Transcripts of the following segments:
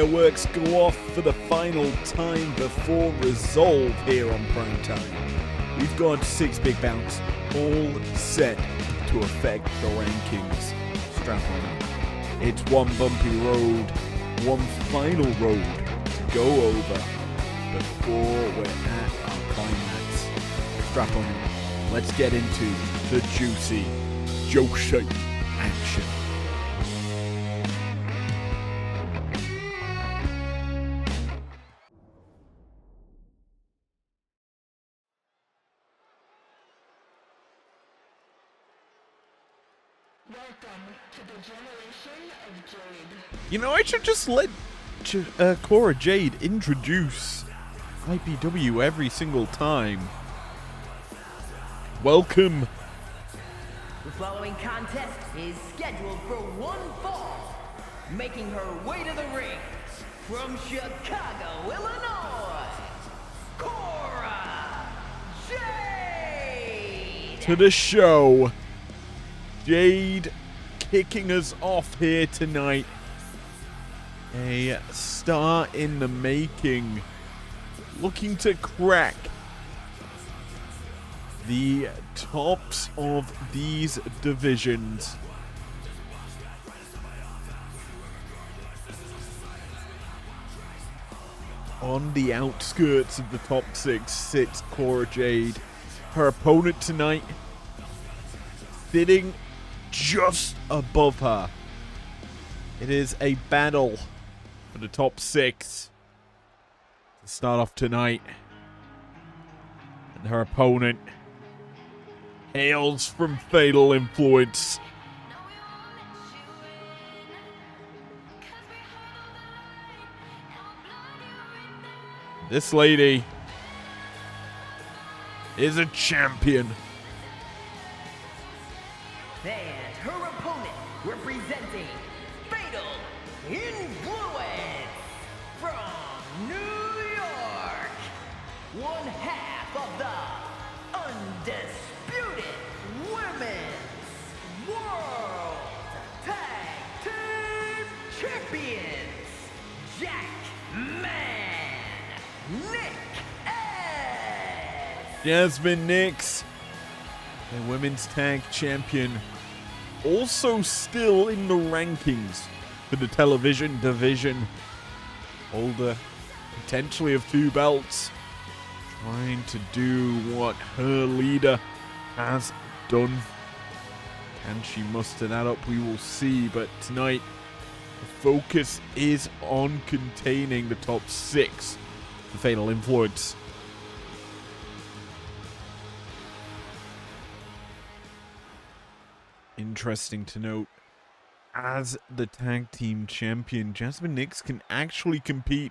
fireworks go off for the final time before Resolve here on Primetime. We've got 6 big bouts, all set to affect the rankings. Strap on up. It's one bumpy road, one final road to go over before we're at our climax. Strap on up. Let's get into the juicy Joshi action. Welcome to the generation of Jade. You know, I should just let Cora Jade introduce IPW every single time. Welcome. The following contest is scheduled for one fall, making her way to the ring from Chicago, Illinois, Cora Jade! To the show. Jade kicking us off here tonight. A star in the making. Looking to crack the tops of these divisions. On the outskirts of the top 6 sits Cora Jade. Her opponent tonight sitting just above her. It is a battle for the top 6 to start off tonight. And her opponent hails from Fatal Influence. This lady is a champion. And her opponent, representing Fatal Influence from New York, one half of the undisputed Women's World Tag Team Champions, Jack Man Nick S. Jasmine Nix, the women's tag champion, also still in the rankings for the television division. Holder potentially of 2 belts, trying to do what her leader has done. Can she muster that up? We will see. But tonight, the focus is on containing the top 6 for Fatal Influence. Interesting to note, as the tag team champion, Jasmine Nix can actually compete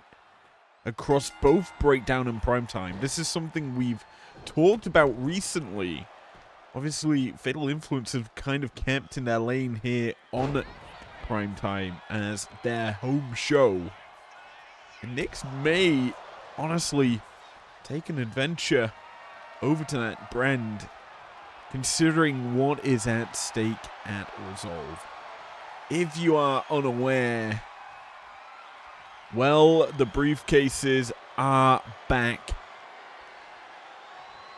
across both Breakdown and Primetime. This is something we've talked about recently. Obviously, Fatal Influence have kind of kept in their lane here on Primetime as their home show. And Nix may honestly take an adventure over to that brand, considering what is at stake at Resolve. If you are unaware, well, the briefcases are back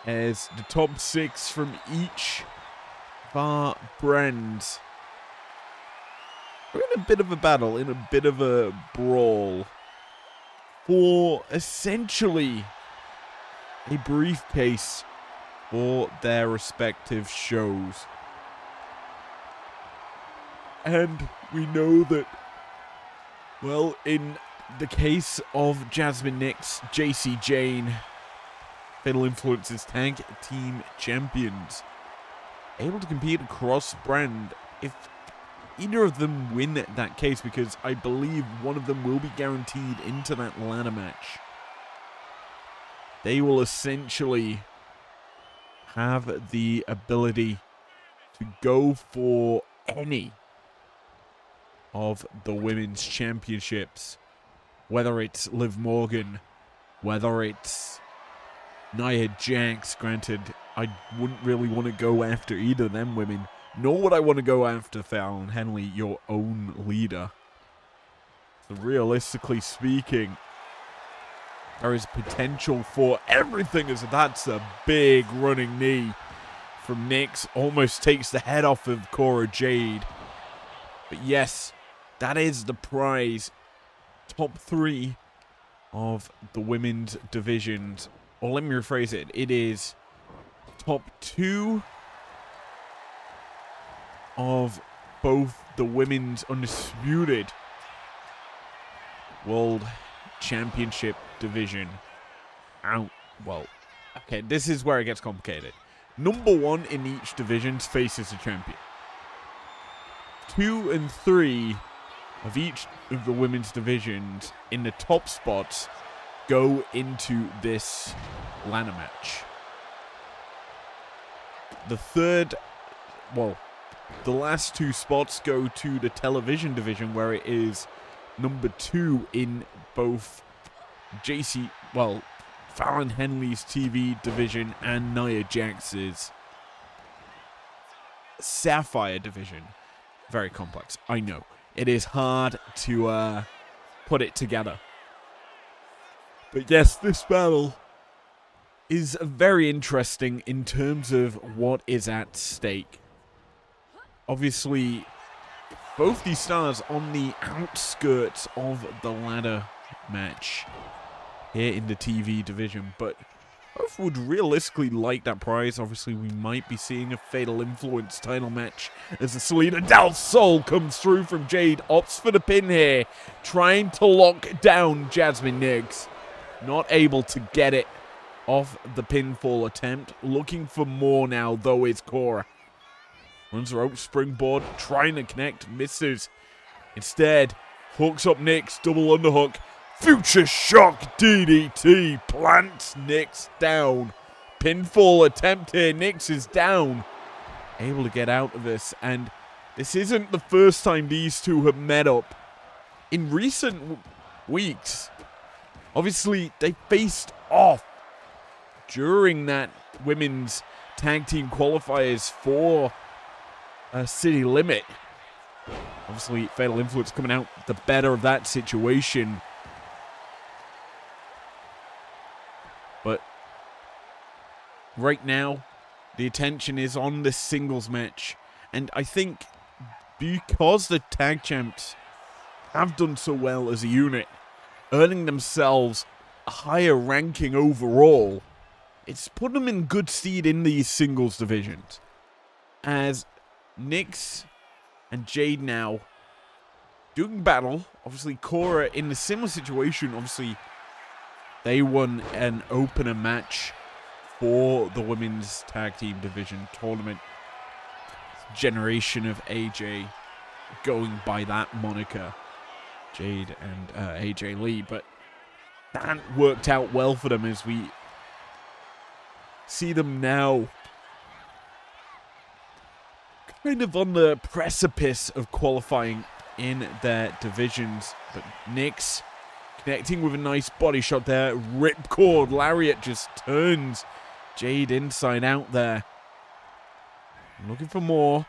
as the top 6 from each of our brands are in a bit of a battle, in a bit of a brawl for essentially a briefcase for their respective shows. And we know that, well, in the case of Jasmine Nix, JC Jane, Fatal Influence's tag team champions, able to compete across brand if either of them win that case, because I believe one of them will be guaranteed into that ladder match. They will essentially have the ability to go for any of the women's championships, whether it's Liv Morgan, whether it's Nia Jax. Granted, I wouldn't really want to go after either of them women, nor would I want to go after Fallon Henley, your own leader. So realistically speaking, there is potential for everything, as that's a big running knee from Nyx. Almost takes the head off of Cora Jade. But yes, that is the prize. Top 3 of the women's divisions. Or let me rephrase it. It is top 2 of both the women's undisputed World Championship division. Well, okay, this is where it gets complicated. Number 1 in each division faces a champion. 2 and 3 of each of the women's divisions in the top spots go into this ladder match. The last 2 spots go to the television division, where it is number 2 in both Fallon Henley's TV division and Nia Jax's Sapphire division. Very complex, I know. It is hard to put it together. But yes, this battle is very interesting in terms of what is at stake. Obviously, both these stars on the outskirts of the ladder match here in the TV division, but both would realistically like that prize. Obviously, we might be seeing a Fatal Influence title match as the Salida Del Sol comes through from Jade, opts for the pin here, trying to lock down Jasmine Nyx. Not able to get it off the pinfall attempt. Looking for more now, though, is Cora. Runs her rope springboard, trying to connect, misses. Instead, hooks up Nyx, double underhook. Future Shock DDT plants Nyx down. Pinfall attempt here. Nyx is down. Able to get out of this. And this isn't the first time these two have met up. In recent weeks, obviously, they faced off during that women's tag team qualifiers for City Limit. Obviously, Fatal Influence coming out the better of that situation. But right now, the attention is on this singles match. And I think because the tag champs have done so well as a unit, earning themselves a higher ranking overall, it's put them in good stead in these singles divisions. As Nyx and Jade now doing battle. Obviously, Cora in a similar situation. Obviously, they won an opener match for the women's tag team division tournament. Generation of AJ going by that moniker, Jade and AJ Lee. But that worked out well for them as we see them now kind of on the precipice of qualifying in their divisions. But Nyx connecting with a nice body shot there. Ripcord Lariat just turns Jade inside out there. Looking for more.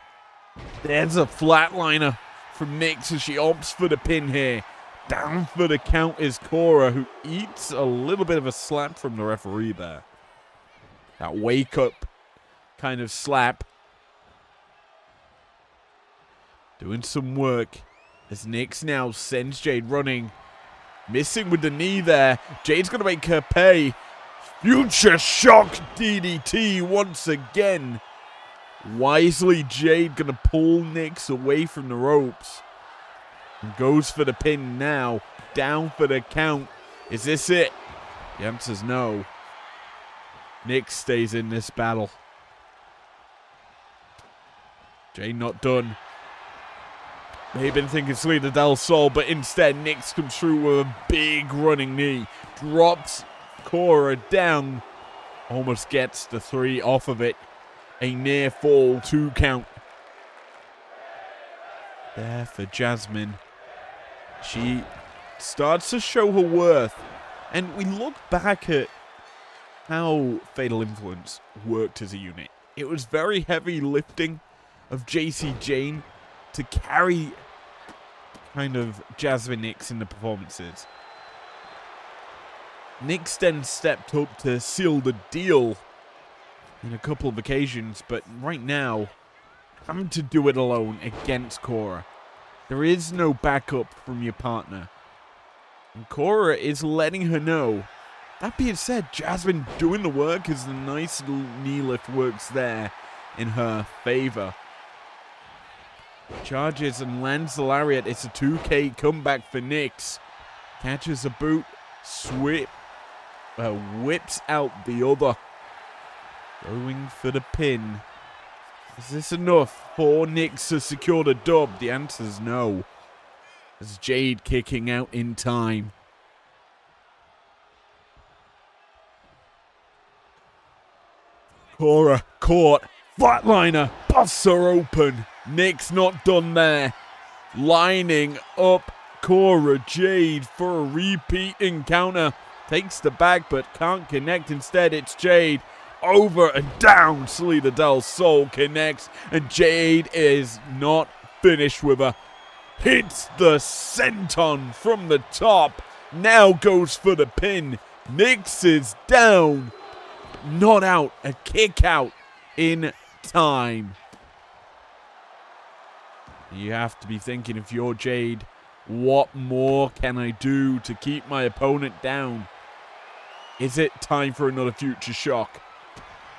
There's a flatliner from Nyx as she opts for the pin here. Down for the count is Cora, who eats a little bit of a slap from the referee there. That wake up kind of slap. Doing some work as Nyx now sends Jade running. Missing with the knee there. Jade's going to make her pay. Future Shock DDT once again. Wisely, Jade going to pull Nyx away from the ropes. And goes for the pin now. Down for the count. Is this it? The answer's no. Nyx stays in this battle. Jade not done. They've been thinking Salida Del Sol, but instead Nyx comes through with a big running knee. Drops Cora down. Almost gets the 3 off of it. A near fall 2 count. There for Jasmine. She starts to show her worth. And we look back at how Fatal Influence worked as a unit. It was very heavy lifting of JC Jane to carry kind of Jasmine Nix in the performances. Nix then stepped up to seal the deal in a couple of occasions, but right now, having to do it alone against Cora. There is no backup from your partner. And Cora is letting her know. That being said, Jasmine doing the work as the nice little knee lift works there in her favor. Charges and lands the lariat. It's a 2K comeback for Nix. Catches a boot. Whips out the other. Going for the pin. Is this enough for Nix to secure the dub? The answer is no. As Jade kicking out in time. Cora caught. Flatliner busts her open. Nix not done there. Lining up Cora Jade for a repeat encounter. Takes the back but can't connect. Instead it's Jade. Over and down. Selena Del Sol connects. And Jade is not finished with her. Hits the senton from the top. Now goes for the pin. Nix is down. Not out. A kick out in time. You have to be thinking, if you're Jade, what more can I do to keep my opponent down? Is it time for another future shock?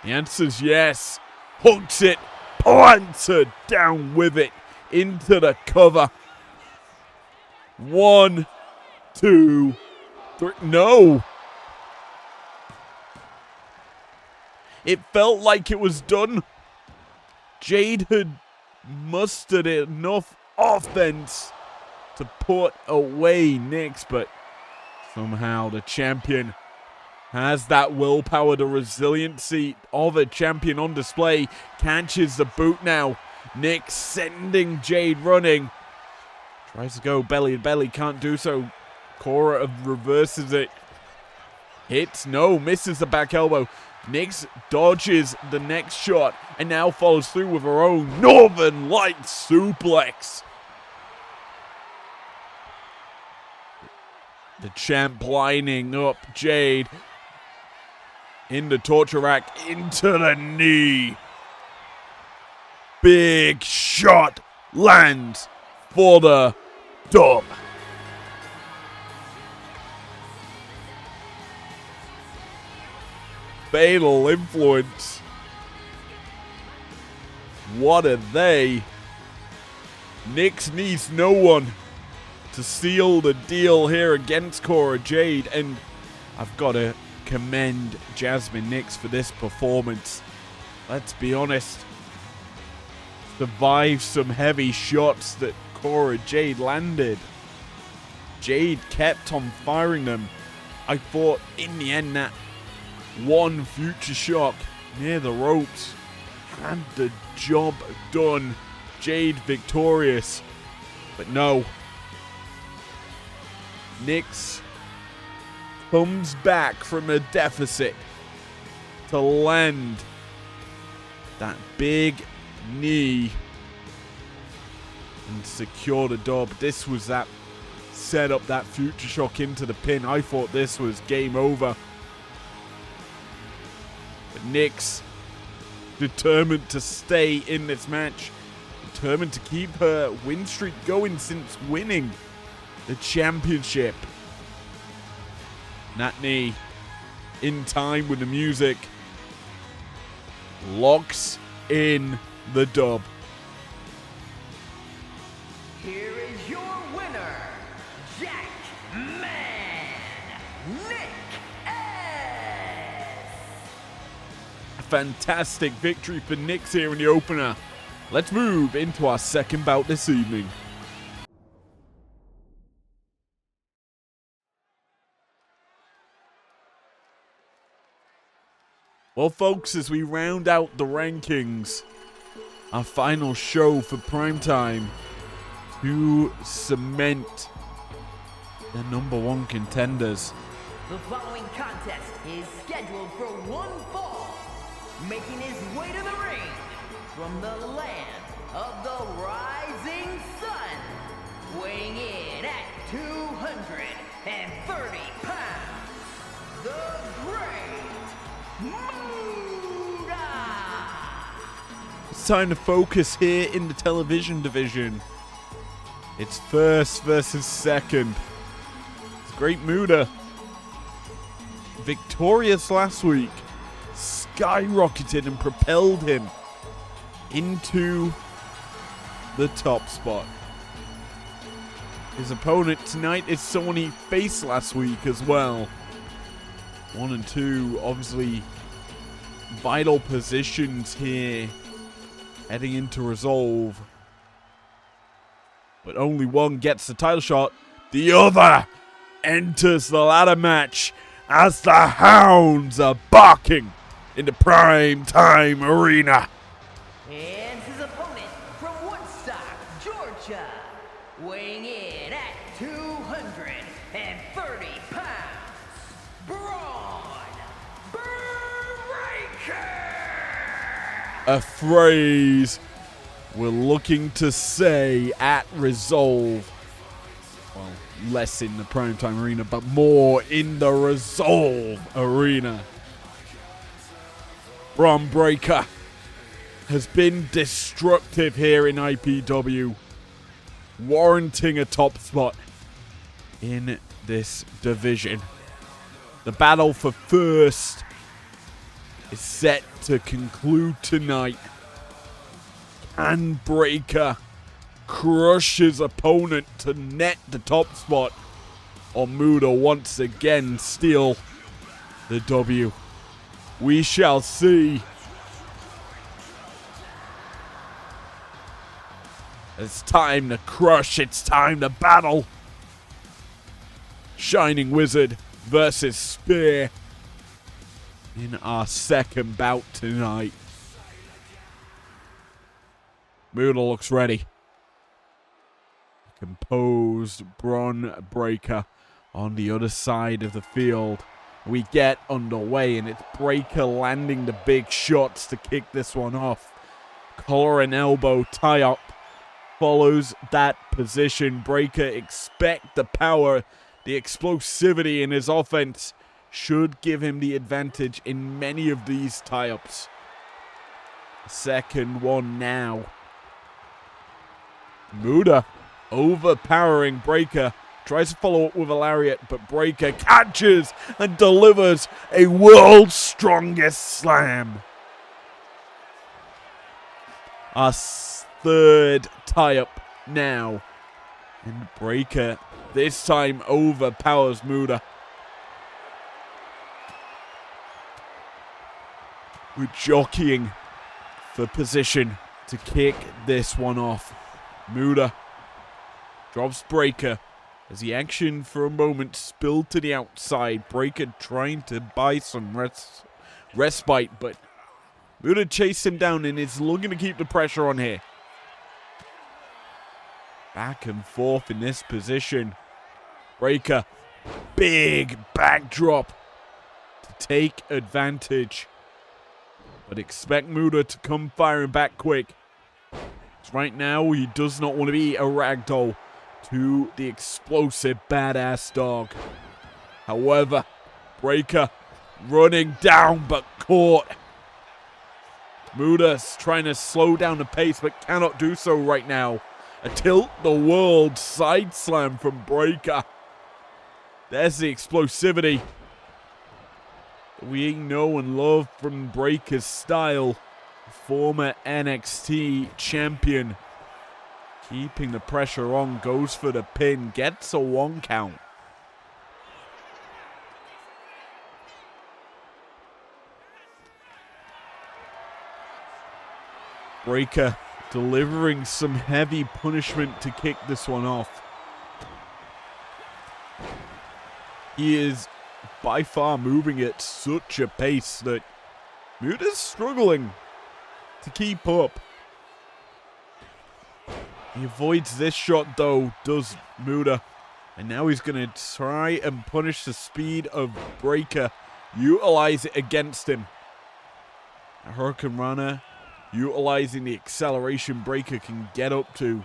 The answer's yes. Hooks it. Plants her down with it. Into the cover. 1, 2, 3. No. It felt like it was done. Jade had mustered enough offense to put away Nix, but somehow the champion has that willpower, the resiliency of a champion on display. Catches the boot now. Nix sending Jade running. Tries to go belly to belly, can't do so. Cora reverses it. Hits, no, misses the back elbow. Nix dodges the next shot and now follows through with her own Northern Light suplex. The champ lining up Jade in the torture rack into the knee. Big shot lands for the dub. Fatal Influence. What are they? Nix needs no one to seal the deal here against Cora Jade, and I've got to commend Jasmine Nix for this performance. Let's be honest. Survived some heavy shots that Cora Jade landed. Jade kept on firing them. I thought in the end that one future shock near the ropes had the job done. Jade victorious. But no. Nix comes back from a deficit to land that big knee and secure the dub. This was that set up that future shock into the pin. I thought this was game over. But Nix determined to stay in this match. Determined to keep her win streak going since winning the championship. That knee, in time with the music, locks in the dub. Here is your winner, Jack Man Nick S. A fantastic victory for Nix here in the opener. Let's move into our second bout this evening. Well, folks, as we round out the rankings, our final show for Primetime to cement the #1 contenders. The following contest is scheduled for one fall, making his way to the ring from the land of the rising sun, weighing in time to focus here in the television division. It's first versus second. It's Great Muta, victorious last week, skyrocketed and propelled him into the top spot. His opponent tonight is someone he faced last week as well. 1 and 2, obviously vital positions here heading into Resolve. But only one gets the title shot. The other enters the ladder match as the hounds are barking in the Primetime arena. And his opponent from Woodstock, Georgia, weighing in at 230 pounds, Braun Breaker. A phrase we're looking to say at Resolve. Well, less in the Primetime arena, but more in the Resolve arena. Braun Breaker has been destructive here in IPW, warranting a top spot in this division. The battle for first is set to conclude tonight. Can Breaker crush his opponent to net the top spot, or Muta once again steal the W? We shall see. It's time to crush, it's time to battle. Shining Wizard versus Spear in our second bout tonight. Muta looks ready. Composed Braun Breaker on the other side of the field. We get underway, and it's Breaker landing the big shots to kick this one off. Collar and elbow tie up follows that position. Breaker, expect the power, the explosivity in his offense should give him the advantage in many of these tie-ups. Second one now. Muta overpowering Breaker. Tries to follow up with a lariat, but Breaker catches and delivers a world's strongest slam. Our third tie-up now. And Breaker this time overpowers Muta. We're jockeying for position to kick this one off. Muta drops Breaker as the action for a moment spilled to the outside. Breaker trying to buy some respite, but Muta chased him down and is looking to keep the pressure on here. Back and forth in this position. Breaker, big backdrop to take advantage. But expect Muta to come firing back quick. Right now, he does not want to be a ragdoll to the explosive badass dog. However, Breaker running down but caught. Muta's trying to slow down the pace but cannot do so right now. A tilt-the-world side slam from Breaker. There's the explosivity we know and love from Breaker's style. Former NXT champion. Keeping the pressure on, goes for the pin, gets a 1 count. Breaker delivering some heavy punishment to kick this one off. He is by far moving at such a pace that Muta's struggling to keep up. He avoids this shot though, does Muta. And now he's going to try and punish the speed of Breaker, utilize it against him. A Hurricane Runner, utilizing the acceleration Breaker can get up to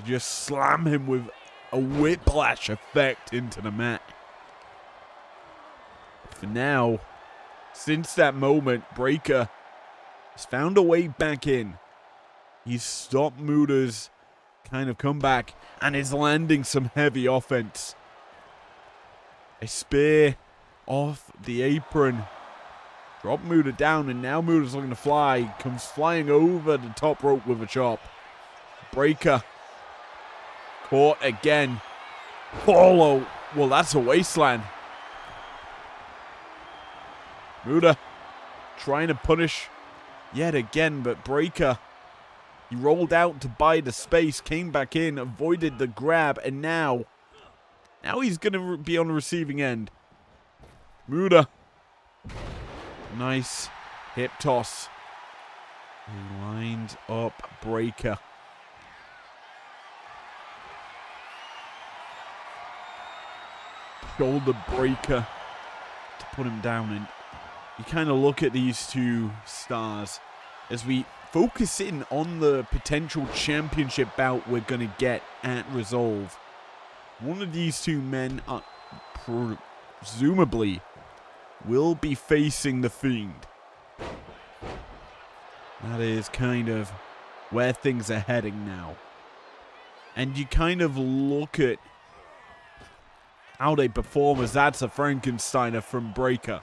just slam him with a whiplash effect into the mat. For now, since that moment, Breaker has found a way back in. He's stopped Muda's kind of comeback and is landing some heavy offense. A spear off the apron. Drop Muda down, and now Muda's looking to fly. Comes flying over the top rope with a chop. Breaker. Caught again. Follow. Well, that's a wasteland. Muda trying to punish yet again, but Breaker, he rolled out to buy the space, came back in, avoided the grab, and now he's going to be on the receiving end. Muda. Nice hip toss. He lined up Breaker. Shoulder breaker to put him down. And you kind of look at these two stars as we focus in on the potential championship bout we're going to get at Resolve. One of these two men are presumably will be facing the Fiend. That is kind of where things are heading now. And you kind of look at how they perform as that's a Frankensteiner from Breaker.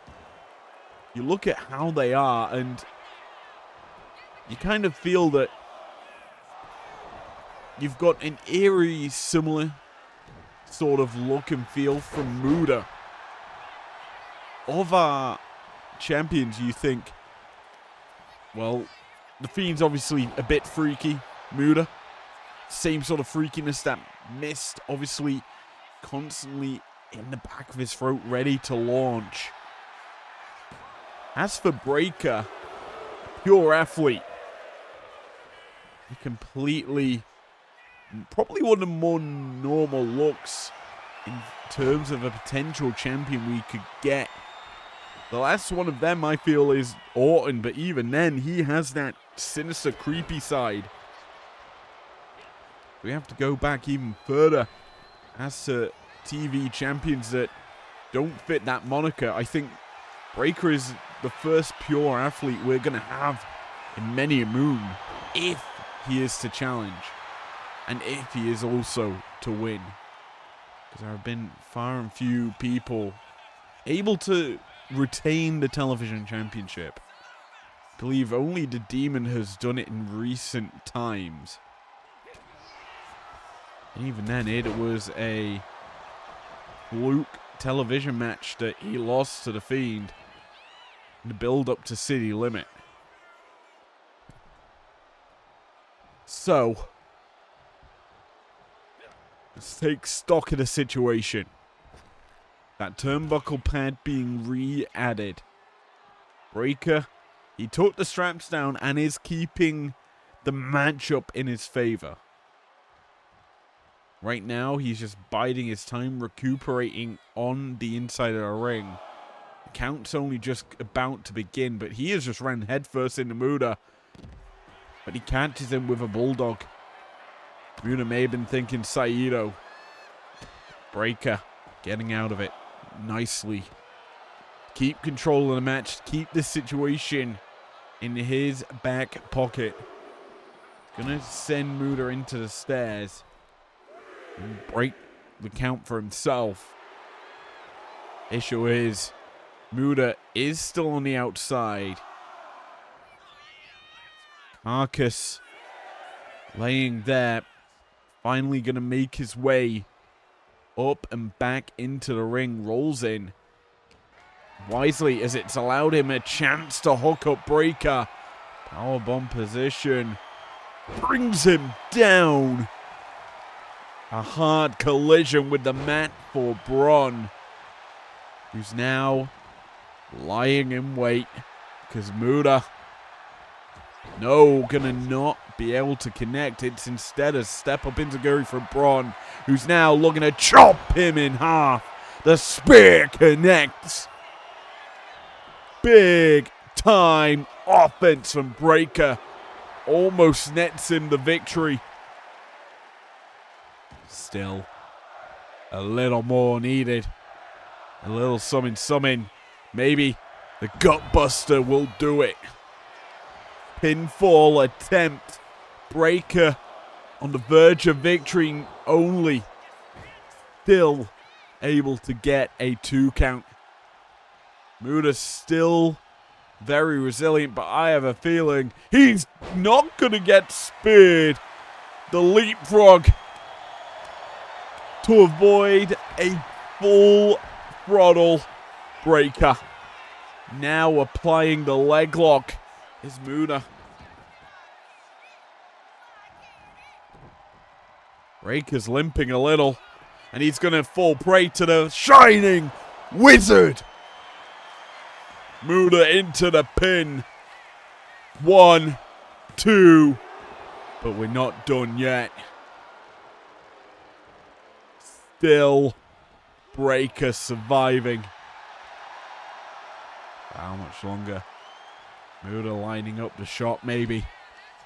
You look at how they are and you kind of feel that you've got an eerie, similar sort of look and feel from Muda. Of our champions, you think, well, the Fiend's obviously a bit freaky. Muda, same sort of freakiness that Mist, obviously constantly in the back of his throat, ready to launch. As for Breaker, pure athlete. He completely, probably one of the more normal looks in terms of a potential champion we could get. The last one of them, I feel, is Orton, but even then, he has that sinister, creepy side. We have to go back even further as to TV champions that don't fit that moniker. I think Breaker is the first pure athlete we're going to have in many a moon, if he is to challenge, and if he is also to win. Because there have been far and few people able to retain the television championship. I believe only the Demon has done it in recent times. And even then, it was a fluke television match that he lost to the Fiend in the build-up to City Limit. So, let's take stock of the situation. That turnbuckle pad being re-added. Breaker, he took the straps down and is keeping the matchup in his favor. Right now, he's just biding his time, recuperating on the inside of the ring. The count's only just about to begin, but he has just ran headfirst into Muda. But he catches him with a bulldog. Muda may have been thinking Saito. Breaker getting out of it nicely. Keep control of the match. Keep this situation in his back pocket. Gonna send Muda into the stairs and break the count for himself. Issue is, Muda is still on the outside. Marcus laying there, finally gonna make his way up and back into the ring, rolls in wisely as it's allowed him a chance to hook up Breaker. Powerbomb position brings him down. A hard collision with the mat for Braun, who's now lying in wait because Muda, no, gonna not be able to connect. It's instead a step up into Guri for Braun, who's now looking to chop him in half. The spear connects. Big time offense from Breaker. Almost nets him the victory. Still, a little more needed. A little something. Maybe the Gutbuster will do it. Pinfall attempt Breaker on the verge of victory, only still able to get a 2 count. Muda still very resilient, but I have a feeling he's not going to get speared. The leapfrog to avoid a full throttle Breaker. Now applying the leg lock is Muda. Breaker's limping a little, and he's going to fall prey to the shining wizard. Muda into the pin. 1, 2. But we're not done yet. Still Breaker surviving. How much longer? Muda lining up the shot maybe.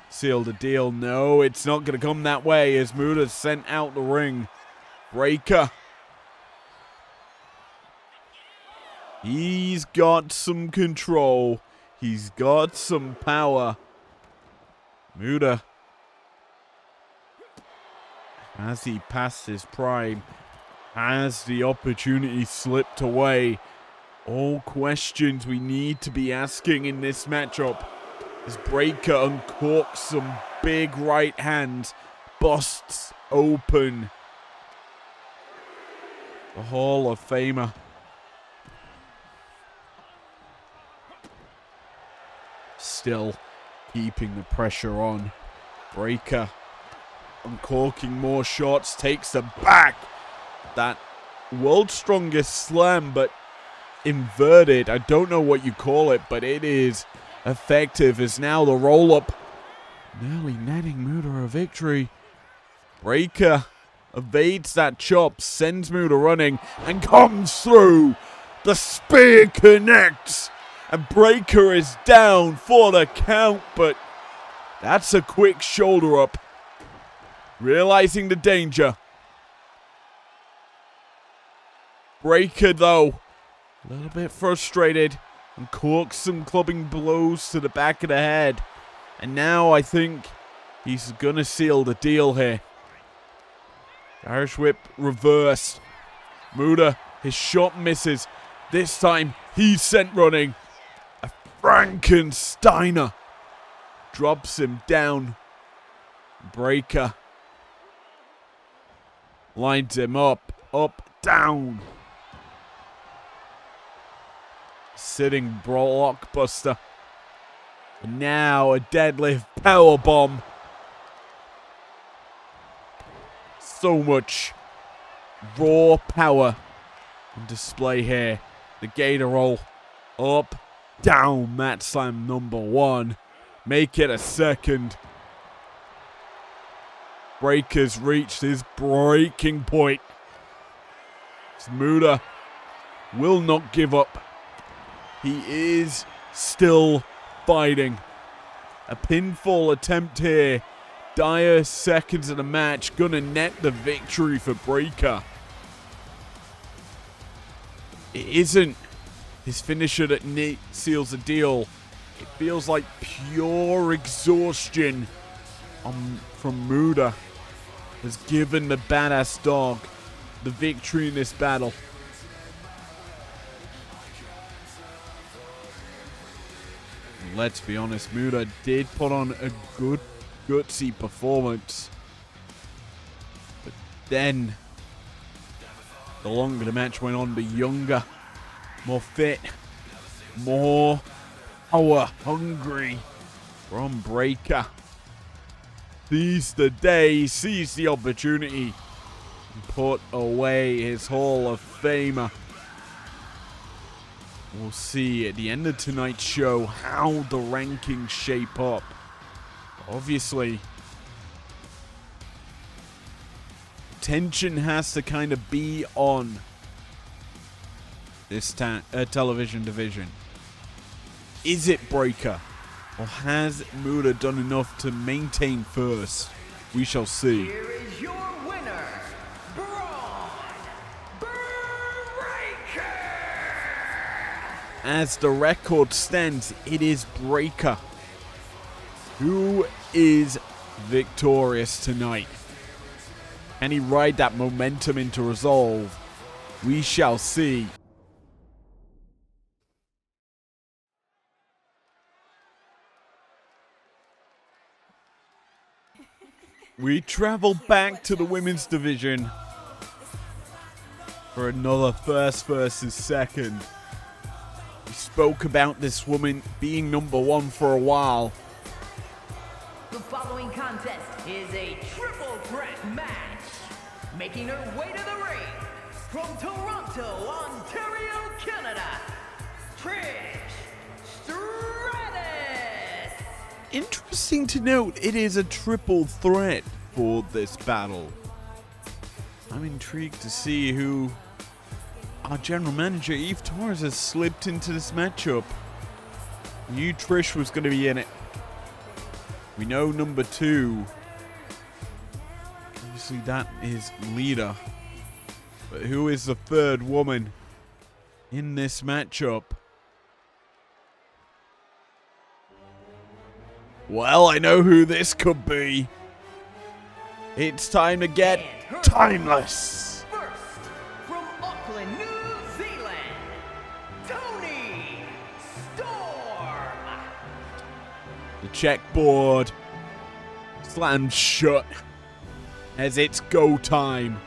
Seal the deal. No, it's not going to come that way as Muda's sent out the ring. Breaker. He's got some control. He's got some power. Muda, as he passed his prime, has the opportunity slipped away? All questions we need to be asking in this matchup. As Breaker uncorks some big right hands, busts open the Hall of Famer. Still keeping the pressure on. Breaker uncorking more shots, takes them back. That world's strongest slam, but inverted. I don't know what you call it, but it is effective as now the roll-up nearly netting Muda a victory. Breaker evades that chop, sends Muda running, and comes through. The spear connects, and Breaker is down for the count, but that's a quick shoulder up. Realizing the danger. Breaker, though, a little bit frustrated, and corks some clubbing blows to the back of the head. And now I think he's going to seal the deal here. Irish whip reversed. Muda, his shot misses. This time he's sent running. A Frankensteiner drops him down. Breaker lines him up, down. Sitting blockbuster. And now a deadlift powerbomb. So much raw power on display here. The gator roll. Up, down. Mat slam number 1. Make it a second. Breaker's reached his breaking point. Muda will not give up. He is still fighting. A pinfall attempt here. Dire seconds of the match. Gonna net the victory for Breaker. It isn't his finisher that seals the deal. It feels like pure exhaustion from Muda has given the badass dog the victory in this battle. Let's be honest, Muda did put on a good, gutsy performance. But then, the longer the match went on, the younger, more fit, more power hungry from Breaker. Seized the day, seized the opportunity, and put away his Hall of Famer. We'll see at the end of tonight's show how the rankings shape up. Obviously, tension has to kind of be on this television division. Is it Breaker? Or has Muda done enough to maintain first? We shall see. Here is your winner, Braun Breaker! As the record stands, it is Breaker who is victorious tonight. Can he ride that momentum into Resolve? We shall see. We travel back to the women's division for another first versus second. We spoke about this woman being number one for a while. The following contest is a triple threat match. Making her way to the ring from Toronto, Ontario, Canada, Trish Stratus. Interesting to note, it is a triple threat for this battle. I'm intrigued to see who our general manager, Eve Torres, has slipped into this matchup. Knew Trish was going to be in it. We know number 2. Obviously, that is Lita. But who is the third woman in this matchup? Well, I know who this could be. It's time to get timeless. First, from Auckland, New Zealand, Toni Storm. The checkboard slams shut as it's go time.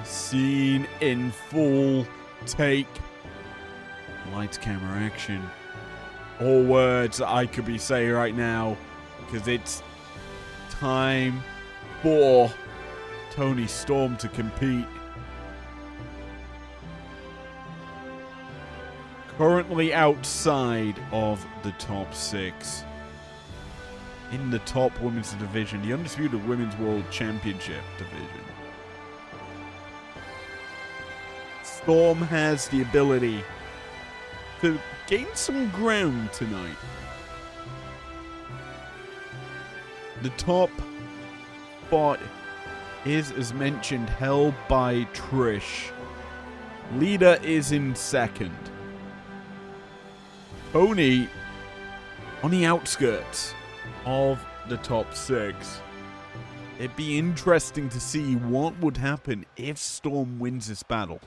Scene in full take. Lights, camera, action. All words that I could be saying right now, because it's time for Toni Storm to compete. Currently outside of the top 6. In the top women's division, the Undisputed Women's World Championship division. Storm has the ability to gain some ground tonight. The top spot is, as mentioned, held by Trish. Lita is in second. Toni on the outskirts of the top 6. It'd be interesting to see what would happen if Storm wins this battle.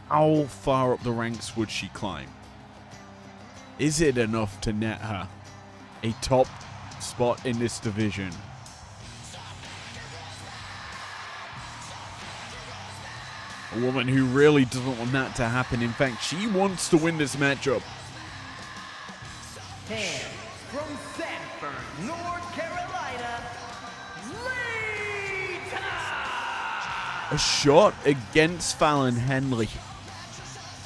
How far up the ranks would she climb? Is it enough to net her a top spot in this division? A woman who really doesn't want that to happen. In fact, she wants to win this matchup. And from Sanford, North Carolina, Lita! A shot against Fallon Henley.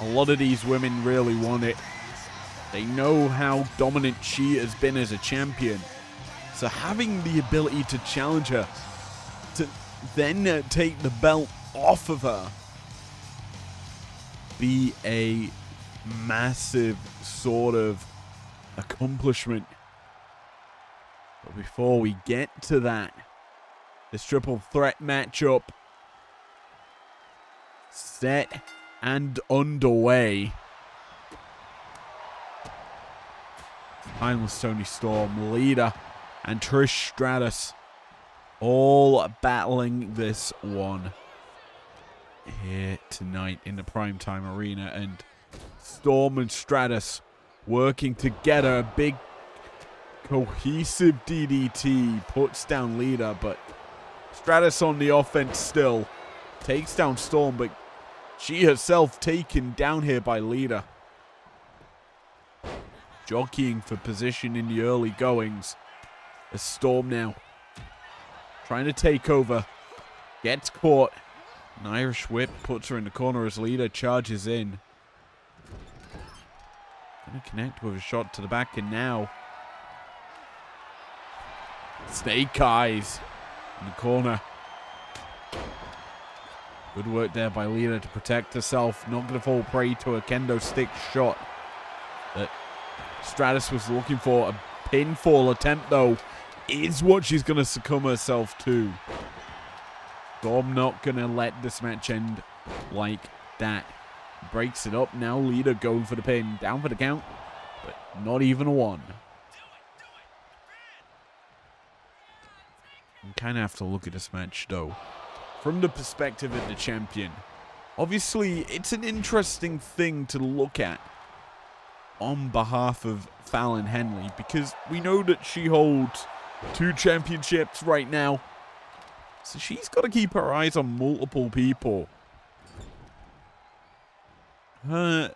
A lot of these women really want it. They know how dominant she has been as a champion. So having the ability to challenge her, to then take the belt off of her, be a massive sort of accomplishment. But before we get to that, this triple threat matchup set and underway. Timeless Toni Storm, Lita, and Trish Stratus all battling this one here tonight in the Primetime Arena. And Storm and Stratus working together. A big cohesive DDT puts down Lita, but Stratus on the offense still. Takes down Storm, but she herself taken down here by Lita. Jockeying for position in the early goings. As Storm now trying to take over. Gets caught. An Irish whip puts her in the corner as Lita charges in. Gonna connect with a shot to the back, and now Snake Eyes in the corner. Good work there by Lita to protect herself. Not going to fall prey to a kendo stick shot that Stratus was looking for. A pinfall attempt, though, is what she's going to succumb herself to. Storm not going to let this match end like that. Breaks it up. Now Lita going for the pin. Down for the count, but not even a one. You kind of have to look at this match, though, from the perspective of the champion. Obviously, it's an interesting thing to look at on behalf of Fallon Henley, because we know that she holds 2 championships right now. So she's got to keep her eyes on multiple people. Her,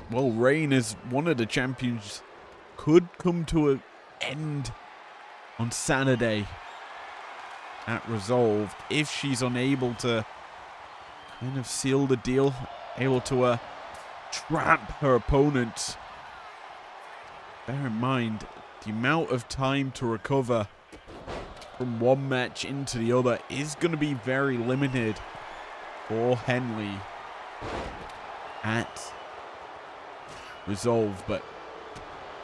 well, reign as one of the champions could come to an end on Saturday at Resolved if she's unable to kind of seal the deal, able to trap her opponent. Bear in mind, the amount of time to recover from one match into the other is going to be very limited for Henley at Resolve. But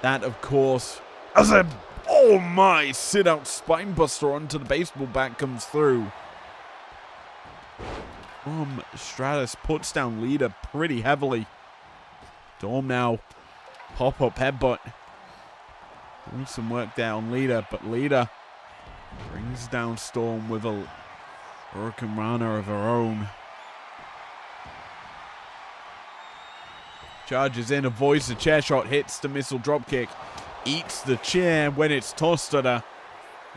that, of course, as a, oh my, sit-out spinebuster onto the baseball bat comes through. Stratus puts down Lita pretty heavily. Storm now, pop-up headbutt. Doing some work there on Lita, but Lita brings down Storm with a Hurricane Rana of her own. Charges in, avoids the chair shot, hits the missile dropkick, eats the chair when it's tossed at her.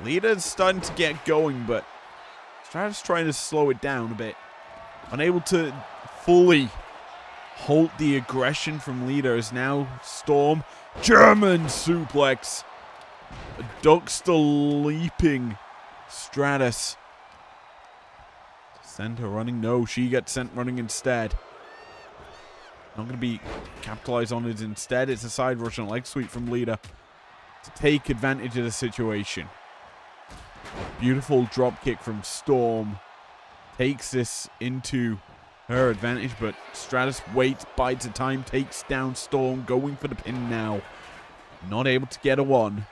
Lita's starting to get going, but Stratus trying to slow it down a bit. Unable to fully halt the aggression from Lita as now Storm, German suplex, ducks the leaping Stratus. Send her running. No, she gets sent running instead. Not going to be capitalized on it instead. It's a side Russian leg sweep from Lita to take advantage of the situation. Beautiful drop kick from Storm. Takes this into her advantage, but Stratus waits, bides the time, takes down Storm, going for the pin now. Not able to get a one.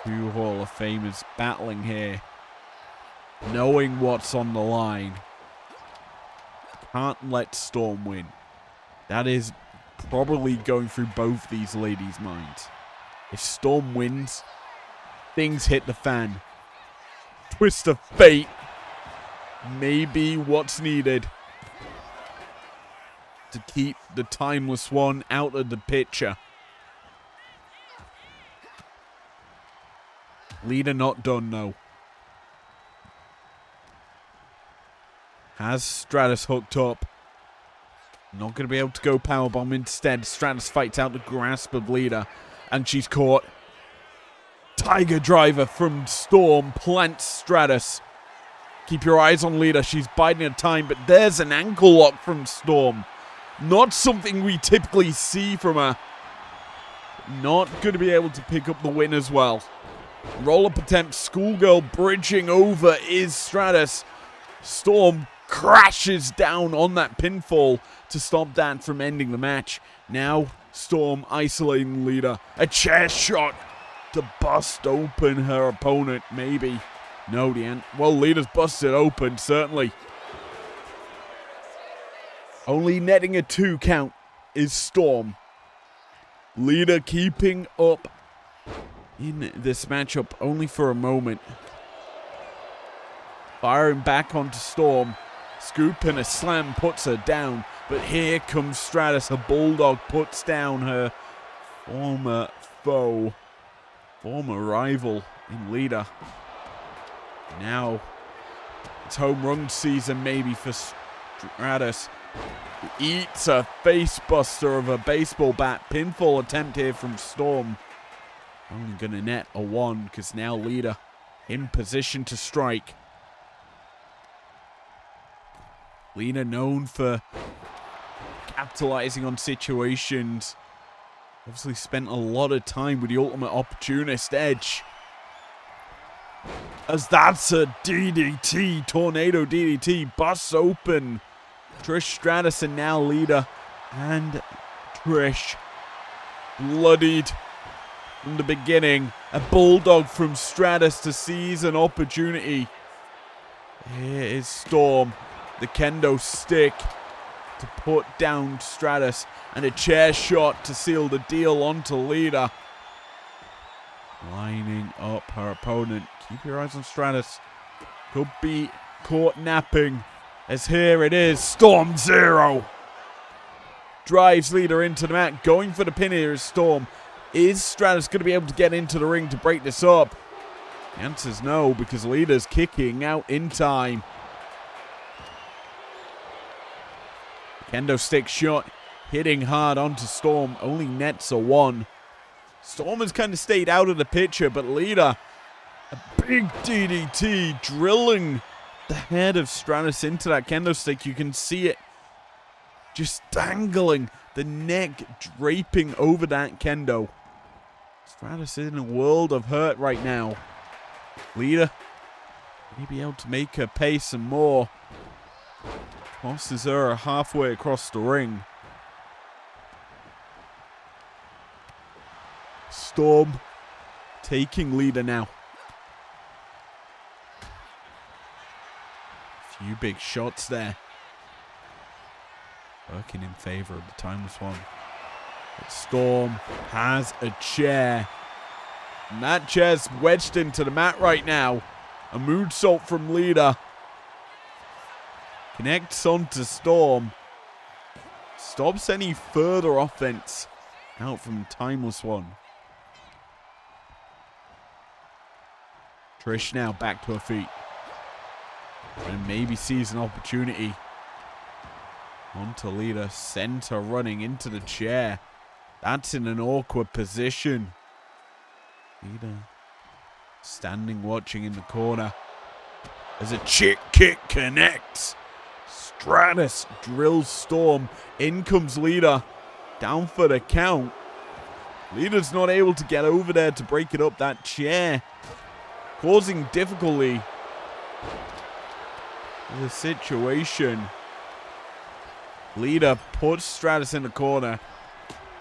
2 Hall of Famers battling here, knowing what's on the line. Can't let Storm win. That is probably going through both these ladies' minds. If Storm wins, things hit the fan. Twist of fate may be what's needed to keep the Timeless One out of the picture. Lita not done, though. Has Stratus hooked up. Not going to be able to go powerbomb. Instead, Stratus fights out the grasp of Lita, and she's caught. Tiger driver from Storm plants Stratus. Keep your eyes on Lita. She's biding her time, but there's an ankle lock from Storm. Not something we typically see from her. Not going to be able to pick up the win as well. Roll-up attempt. Schoolgirl bridging over is Stratus. Storm crashes down on that pinfall to stop that from ending the match. Now, Storm isolating Lita. A chair shot to bust open her opponent, maybe. No, well, Lita's busted open, certainly. Only netting a 2 count is Storm. Lita keeping up in this matchup only for a moment. Firing back onto Storm. Scoop and a slam puts her down. But here comes Stratus. A bulldog puts down her former foe. Former rival in Lita. Now, it's home run season maybe for Stratus. Eats a face buster of a baseball bat. Pinfall attempt here from Storm. Only going to net a 1 because now Lita in position to strike. Lita known for capitalizing on situations. Obviously spent a lot of time with the ultimate opportunist edge. As that's a DDT, tornado DDT, busts open Trish Stratus and now Lita and Trish bloodied from the beginning. A bulldog from Stratus to seize an opportunity. Here is Storm, the kendo stick to put down Stratus, and a chair shot to seal the deal onto Lita. Lining up her opponent. Keep your eyes on Stratus. Could be caught napping. As here it is. Storm Zero. Drives Lita into the mat. Going for the pin here is Storm. Is Stratus going to be able to get into the ring to break this up? The answer is no, because Lita's kicking out in time. Kendo stick shot. Hitting hard onto Storm. Only nets a 1. Storm has kind of stayed out of the picture, but Lita, a big DDT, drilling the head of Stratus into that kendo stick. You can see it just dangling, the neck draping over that kendo. Stratus is in a world of hurt right now. Lita may be able to make her pay some more. Tosses her halfway across the ring. Storm taking Lita now. A few big shots there. Working in favor of the timeless one. But Storm has a chair. And that chair's wedged into the mat right now. A moonsault from Lita. Connects onto Storm. Stops any further offense out from timeless one. Trish now back to her feet. And maybe sees an opportunity. Onto Lita. Sent her running into the chair. That's in an awkward position. Lita standing watching in the corner. As a chick kick connects. Stratus drills Storm. In comes Lita. Down for the count. Lita's not able to get over there to break it up. That chair causing difficulty in the situation. Lita puts Stratus in the corner.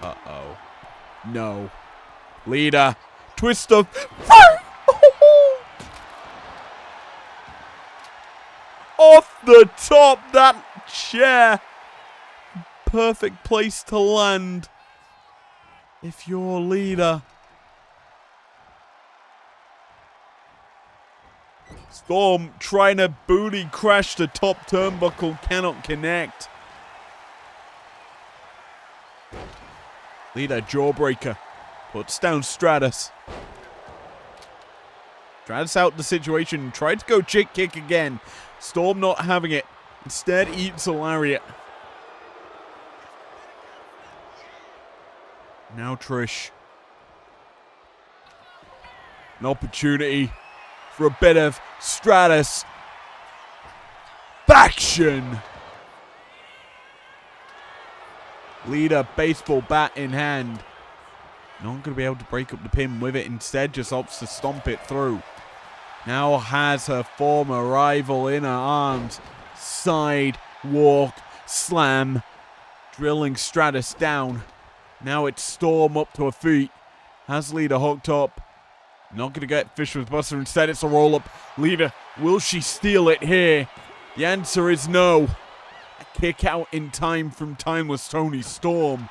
Uh-oh. No. Lita. Twist of... Off the top, that chair. Perfect place to land if you're Lita. Storm trying to booty crash the top turnbuckle, cannot connect. Lita jawbreaker puts down Stratus. Stratus out the situation, tried to go chick kick again. Storm not having it. Instead eats a lariat. Now Trish. An opportunity for a bit of Stratus action. Lita, baseball bat in hand. Not going to be able to break up the pin with it. Instead, just opts to stomp it through. Now has her former rival in her arms. Side walk slam. Drilling Stratus down. Now it's Storm up to her feet. Has Lita hooked up. Not going to get Fisherman's Buster. Instead, it's a roll-up. Lita, will she steal it here? The answer is no. A kick out in time from Timeless Toni Storm.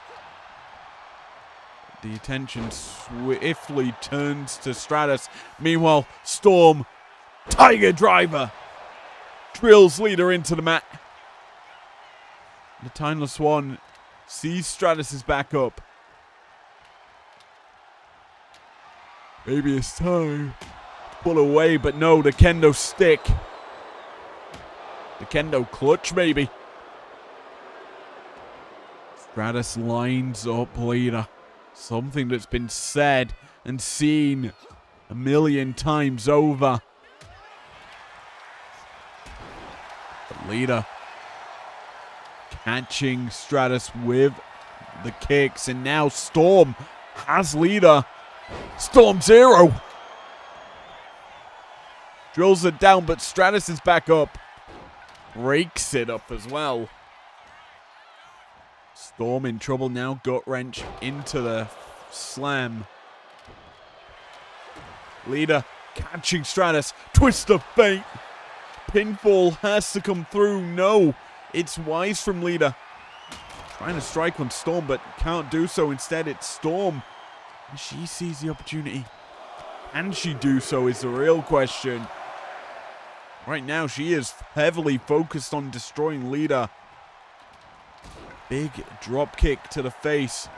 The attention swiftly turns to Stratus. Meanwhile, Storm, Tiger Driver, drills Lita into the mat. The Timeless One sees Stratus' back up. Maybe it's time to pull away, but no, the kendo stick. The kendo clutch, maybe. Stratus lines up Lita. Something that's been said and seen a million times over. But Lita catching Stratus with the kicks. And now Storm has Lita. Storm Zero. Drills it down, but Stratus is back up. Breaks it up as well. Storm in trouble now. Gut wrench into the slam. Lita catching Stratus. Twist of fate. Pinfall has to come through. No. It's wise from Lita. Trying to strike on Storm, but can't do so. Instead, it's Storm. She sees the opportunity. Can she do so is the real question. Right now, she is heavily focused on destroying Lita. Big drop kick to the face.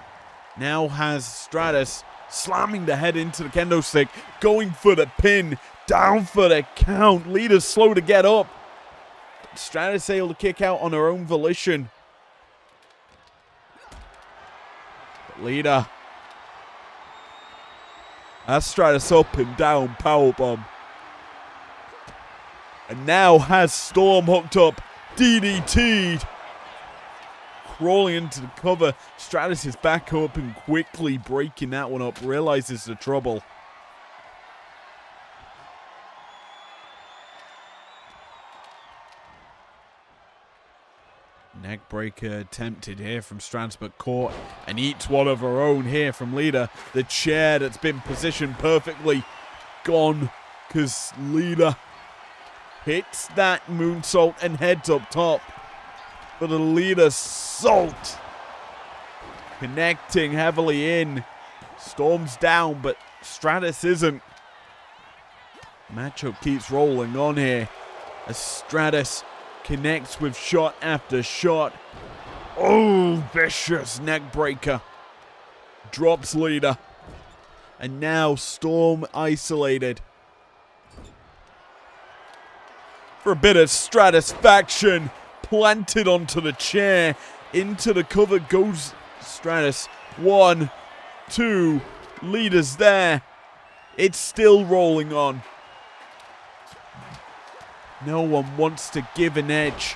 Now has Stratus slamming the head into the kendo stick, going for the pin, down for the count. Lita's slow to get up. Stratus able to kick out on her own volition. But Lita has Stratus up and down, powerbomb. And now has Storm hooked up, DDT'd. Crawling into the cover, Stratus is back up and quickly breaking that one up, realizes the trouble. Neckbreaker attempted here from Stratus, but caught and eats one of her own here from Lita. The chair that's been positioned perfectly gone because Lita hits that moonsault and heads up top. But the Lita salt connecting heavily in. Storm's down, but Stratus isn't. Matchup keeps rolling on here as Stratus connects with shot after shot. Oh, vicious neck breaker. Drops Lita. And now Storm isolated. For a bit of stratisfaction. Planted onto the chair. Into the cover goes Stratus. 1, 2. Lita's there. It's still rolling on. No one wants to give an edge.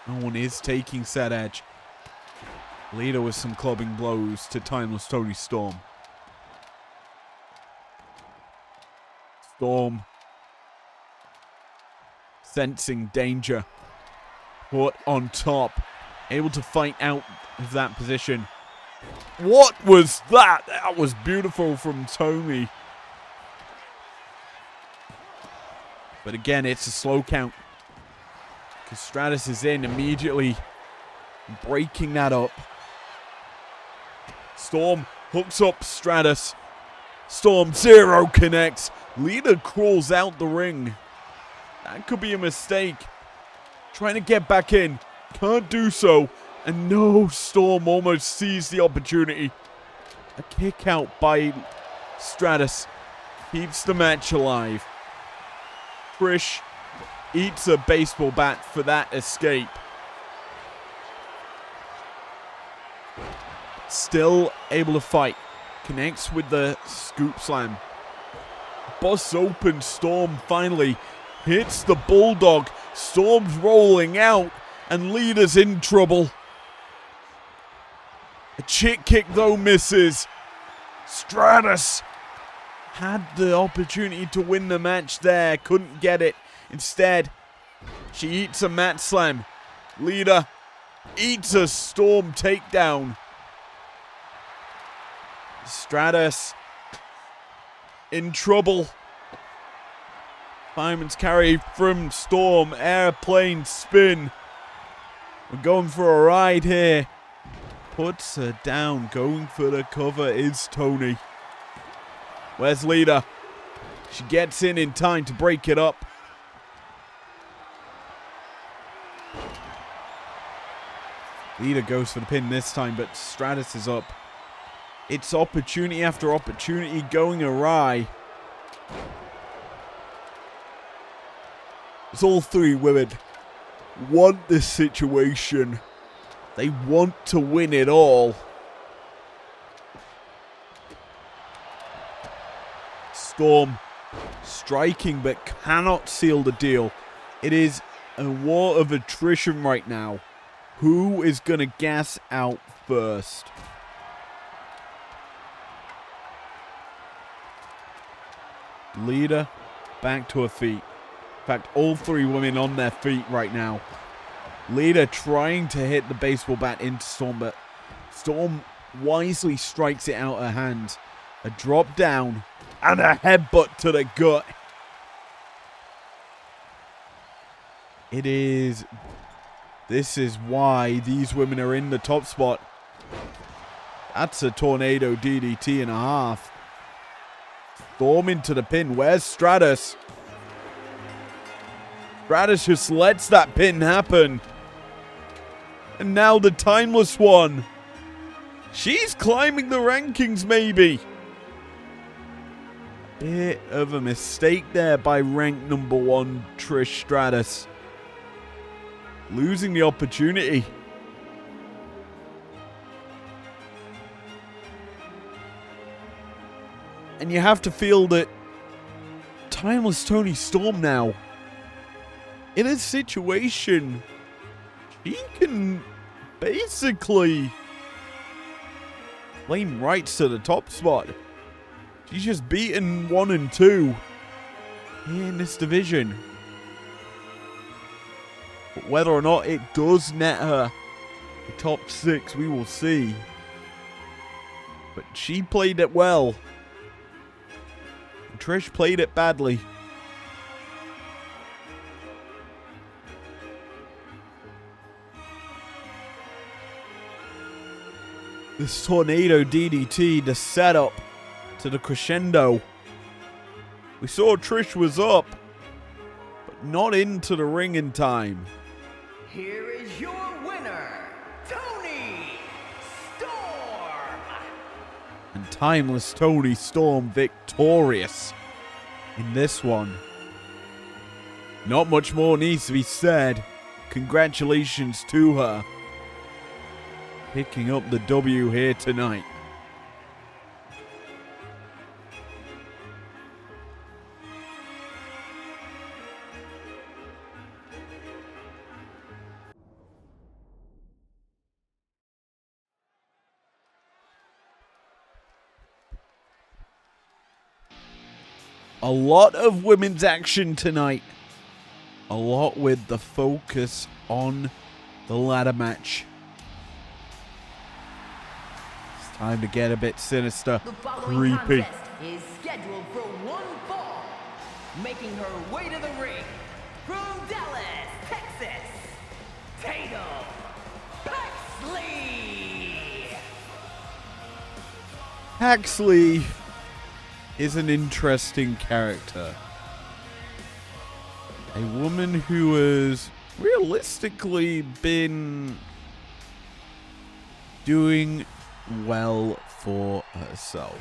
No one is taking said edge. Lita with some clubbing blows to Timeless Toni Storm. Storm sensing danger. Put on top. Able to fight out of that position. What was that? That was beautiful from Toni. But again, it's a slow count. Because Stratus is in immediately. Breaking that up. Storm hooks up Stratus. Storm 0 connects. Lita crawls out the ring. That could be a mistake. Trying to get back in. Can't do so. And no, Storm almost sees the opportunity. A kick out by Stratus keeps the match alive. Trish eats a baseball bat for that escape. Still able to fight. Connects with the scoop slam. Busts open. Storm finally hits the bulldog. Storm's rolling out. And Lita's in trouble. A chick kick though misses. Stratus had the opportunity to win the match there. Couldn't get it. Instead, she eats a mat slam. Lita eats a Storm takedown. Stratus in trouble. Fireman's carry from Storm. Airplane spin. We're going for a ride here. Puts her down. Going for the cover is Toni. Where's Lita? She gets in time to break it up. Lita goes for the pin this time, but Stratus is up. It's opportunity after opportunity going awry. It's all three women want this situation. They want to win it all. Storm striking but cannot seal the deal. It is a war of attrition right now. Who is going to gas out first? Lita back to her feet. In fact, all three women on their feet right now. Lita trying to hit the baseball bat into Storm, but Storm wisely strikes it out her hands. A drop down and a headbutt to the gut. This is why these women are in the top spot. That's a tornado DDT and a half. Storming to the pin. Where's Stratus? Stratus just lets that pin happen. And now the Timeless One. She's climbing the rankings, maybe. Bit of a mistake there by rank number 1, Trish Stratus. Losing the opportunity. And you have to feel that Timeless Toni Storm now, in a situation, she can basically claim rights to the top spot. She's just beaten 1 and 2 in this division. But whether or not it does net her the top 6, we will see. But she played it well. And Trish played it badly. This tornado DDT, the setup to the crescendo. We saw Trish was up, but not into the ring in time. Here is your winner, Toni Storm. And Timeless Toni Storm victorious in this one. Not much more needs to be said. Congratulations to her. Picking up the W here tonight. A lot of women's action tonight. A lot with the focus on the ladder match. It's time to get a bit sinister, The following creepy. contest is scheduled for one fall. Making her way to the ring from Dallas, Texas, Tatum Paxley. Paxley is an interesting character. A woman who has realistically been doing well for herself.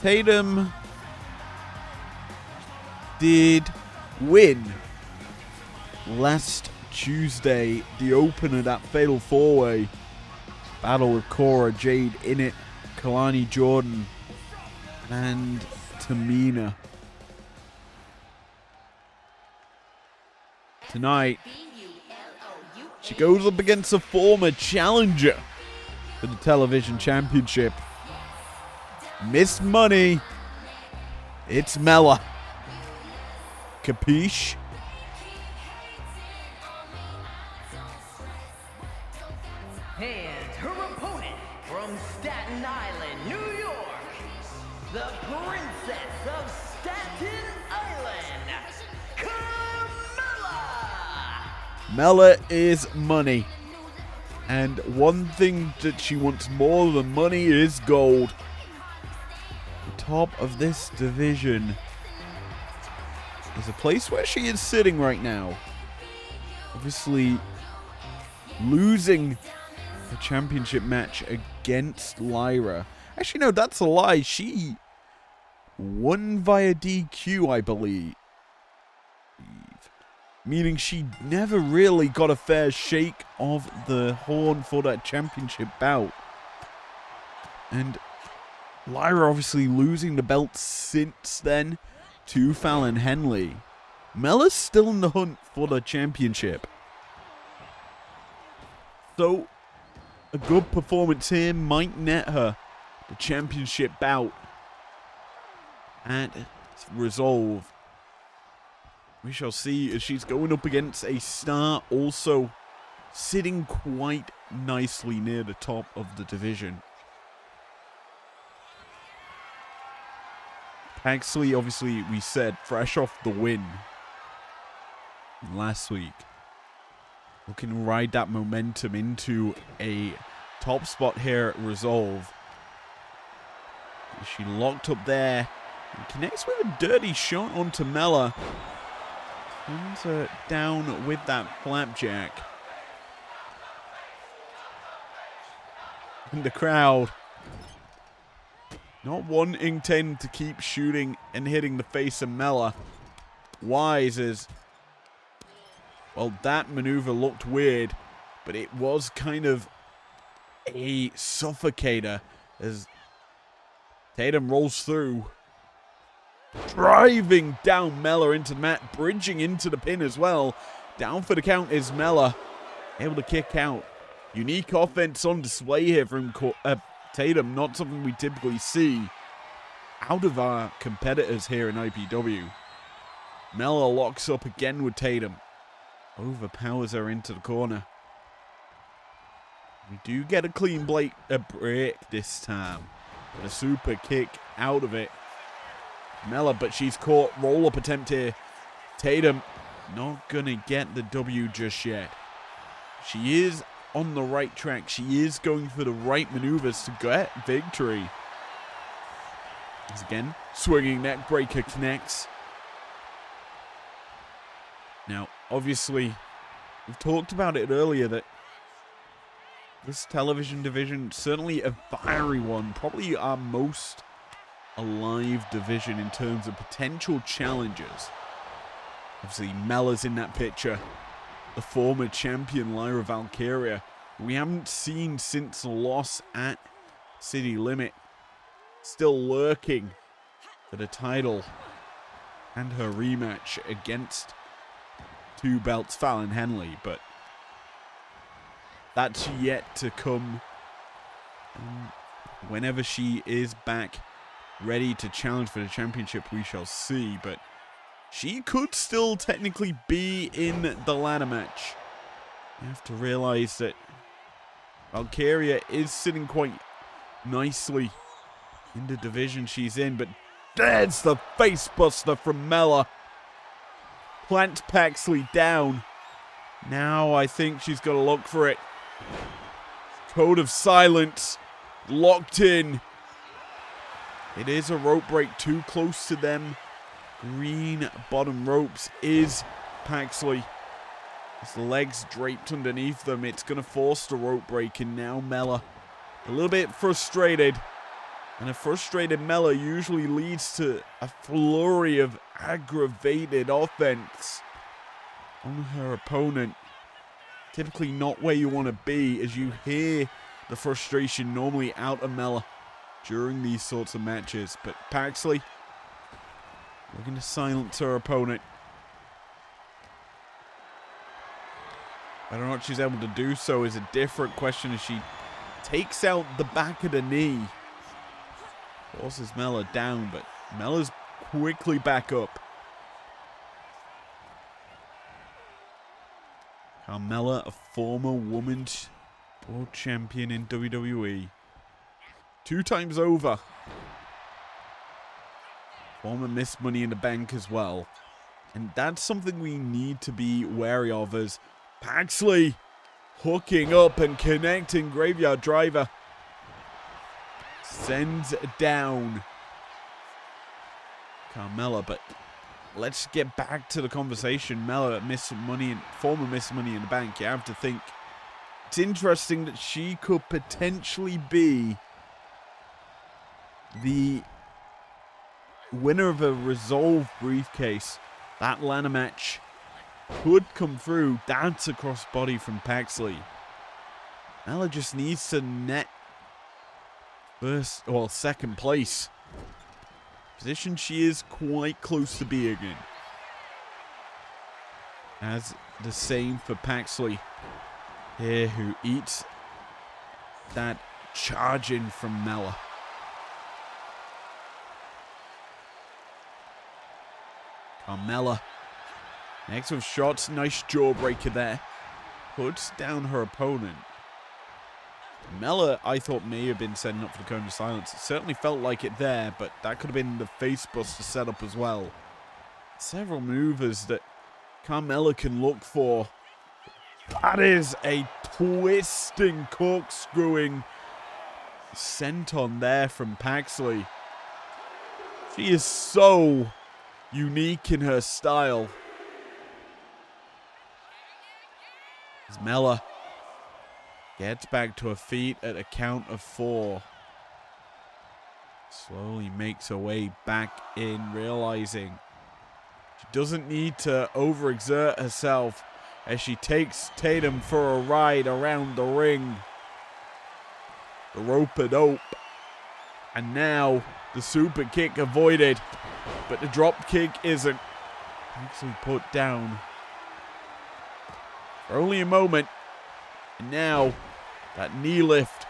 Tatum did win last Tuesday, the opener, that fatal four-way battle with Cora Jade in it, Kalani Jordan, and Tamina. Tonight, she goes up against a former challenger for the television championship. Miss Money, it's Mella. Capiche? And her opponent from Staten Island, New York, the Princess of Staten Island, Carmella. Mella is money. And one thing that she wants more than money is gold. The top of this division is a place where she is sitting right now. Obviously, losing the championship match against Lyra. Actually, no, that's a lie. She won via DQ, I believe. Meaning she never really got a fair shake of the horn for that championship bout. And Lyra obviously losing the belt since then to Fallon Henley. Mella's still in the hunt for the championship. So, a good performance here might net her the championship bout at Resolve. We shall see as she's going up against a star also sitting quite nicely near the top of the division. Paxley, obviously, we said, fresh off the win last week. looking to ride that momentum into a top spot here at Resolve. She locked up there. And connects with a dirty shot onto Mella. Turns her down with that flapjack. And the crowd not wanting Tatum to keep shooting and hitting the face of Mella. Wise as, well, that maneuver looked weird, but it was kind of a suffocator as Tatum rolls through, driving down Mella into the mat, bridging into the pin as well. Down for the count is Mella, able to kick out. Unique offense on display here from Tatum, not something we typically see out of our competitors here in IPW. Mella locks up again with Tatum, overpowers her into the corner. We do get a clean break this time, but a super kick out of it. Mella, but she's caught. Roll-up attempt here. Tatum not gonna get the W just yet. She is on the right track. She is going for the right maneuvers to get victory. Once again, swinging neck breaker connects. Now, obviously, we've talked about it earlier that this television division, certainly a fiery one, probably our most alive division in terms of potential challengers. Obviously, Mella's in that picture. The former champion Lyra Valkyria, we haven't seen since the loss at City Limit, still lurking for the title and her rematch against two belts Fallon Henley, but that's yet to come. And whenever she is back ready to challenge for the championship, we shall see, but she could still technically be in the ladder match. You have to realize that Valkyria is sitting quite nicely in the division she's in, but there's the face buster from Mella. Plants Paxley down. Now I think she's got to look for it. Code of silence locked in. It is a rope break too close to them. Green bottom ropes is Paxley. His legs draped underneath them. It's going to force the rope break, and now Mella a little bit frustrated. And a frustrated Mella usually leads to a flurry of aggravated offense on her opponent. Typically not where you want to be, as you hear the frustration normally out of Mella during these sorts of matches. But Paxley looking to silence her opponent. Whether or not she's able to do so is a different question, as she takes out the back of the knee. Forces Mella down, but Mella's quickly back up. Carmella, a former women's world champion in WWE. 2 times over. Former Miss Money in the Bank as well. And that's something we need to be wary of, as Paxley hooking up and connecting Graveyard Driver. Sends down Carmella, but let's get back to the conversation. Mella, former Miss Money in the Bank. You have to think it's interesting that she could potentially be the winner of a Resolve briefcase. That ladder match could come through. That's a crossbody from Paxley. Mella just needs to net second place. Position she is quite close to being in. As the same for Paxley here, who eats that charge in from Mella. Carmella next with shots. Nice jawbreaker there. Puts down her opponent. Mella, I thought, may have been setting up for the cone of silence. It certainly felt like it there, but that could have been the face buster setup as well. Several maneuvers that Carmella can look for. That is a twisting, corkscrewing senton there from Paxley. She is so unique in her style. As Mella gets back to her feet at a count of 4. Slowly makes her way back in, realizing she doesn't need to overexert herself as she takes Tatum for a ride around the ring. The rope-a-dope. And now the super kick avoided, but the drop kick isn't actually put down. For only a moment. And now that knee lift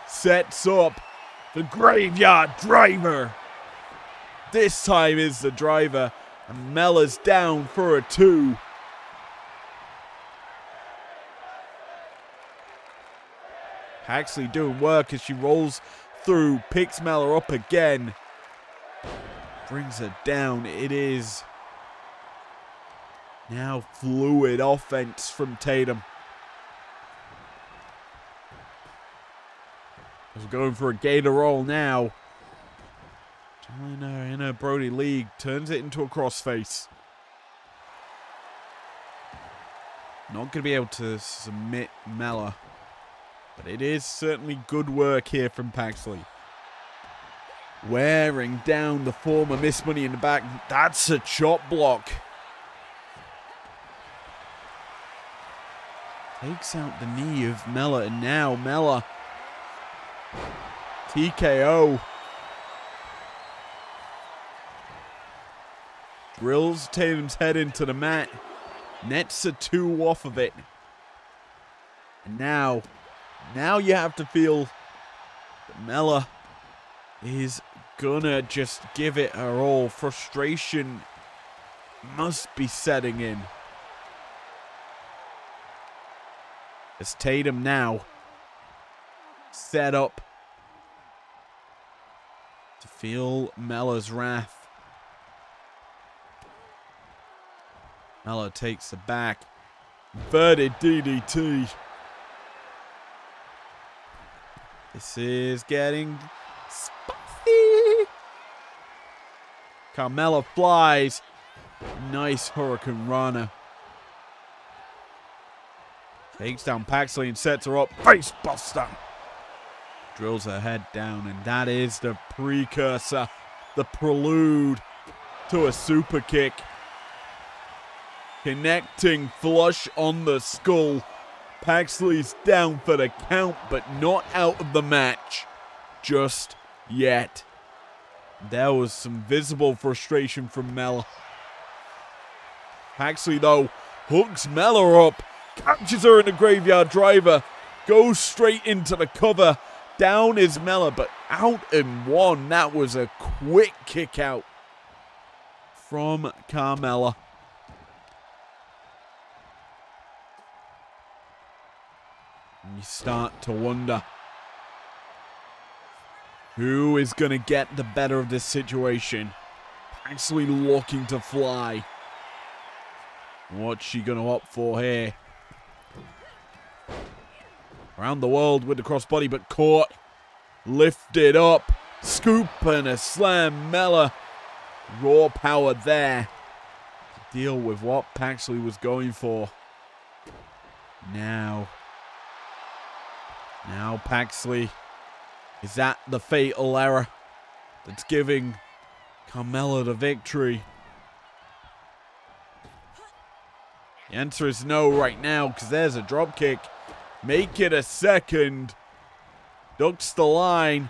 sets up the graveyard driver. This time is the driver, and Mella's down for a 2. Paxley doing work as she rolls through, picks Mella up again, brings her down. It is now fluid offense from Tatum. We're going for a gator roll now. Join her Brody League, turns it into a crossface. Not going to be able to submit Mella. But it is certainly good work here from Paxley. Wearing down the former Miss Money in the back. That's a chop block. Takes out the knee of Mella, and now Mella TKO. Drills Tatum's head into the mat. Nets a 2 off of it. And now you have to feel that Mella is gonna just give it her all. Frustration must be setting in. As Tatum now set up to feel Mella's wrath. Mella takes the back. Inverted DDT. This is getting spicy. Carmella flies. Nice Hurricane Rana. Takes down Paxley and sets her up. Face buster. Drills her head down, and that is the precursor, the prelude to a super kick. Connecting flush on the skull. Paxley's down for the count, but not out of the match just yet. There was some visible frustration from Mella. Paxley, though, hooks Mella up, catches her in the graveyard driver, goes straight into the cover. Down is Mella, but out in 1. That was a quick kick out from Carmella. And you start to wonder who is going to get the better of this situation. Paxley looking to fly. What's she going to opt for here? Around the world with the crossbody, but caught. Lifted up. Scoop and a slam. Mella. Raw power there to deal with what Paxley was going for. Now Paxley is at the fatal error that's giving Carmella the victory. The answer is no right now, because there's a drop kick. Make it a second. Ducks the line.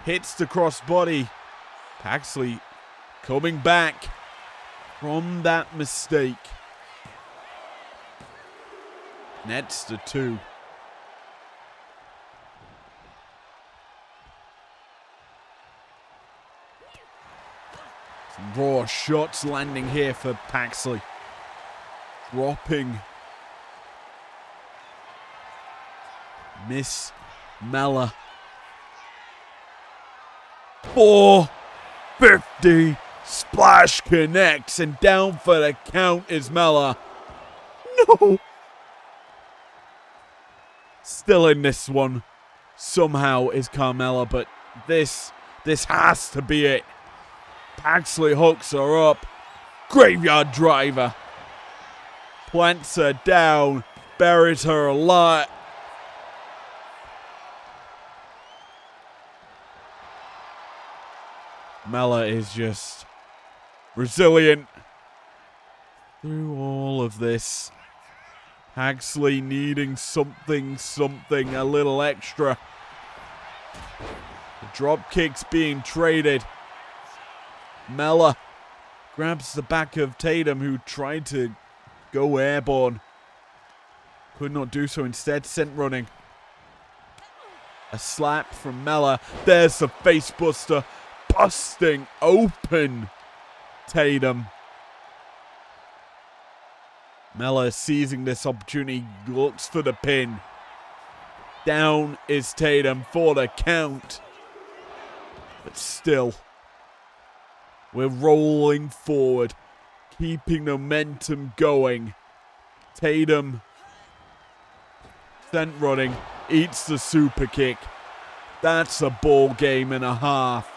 Hits the crossbody. Paxley coming back from that mistake. Nets the 2. Some raw shots landing here for Paxley. Dropping Miss Mella. 450 splash connects, and down for the count is Mella. No. still in this one somehow is Carmella, but this has to be it. Paxley hooks her up. Graveyard driver. Plants her down. Buries her alive. Mella is just resilient through all of this. Paxley needing something, a little extra. The drop kick's being traded. Mella grabs the back of Tatum, who tried to go airborne. Could not do so, instead sent running. A slap from Mella. There's the face buster, busting open Tatum. Mella seizing this opportunity, looks for the pin. Down is Tatum for the count. But still, we're rolling forward, keeping momentum going. Tatum sent running, eats the super kick. That's a ball game and a half.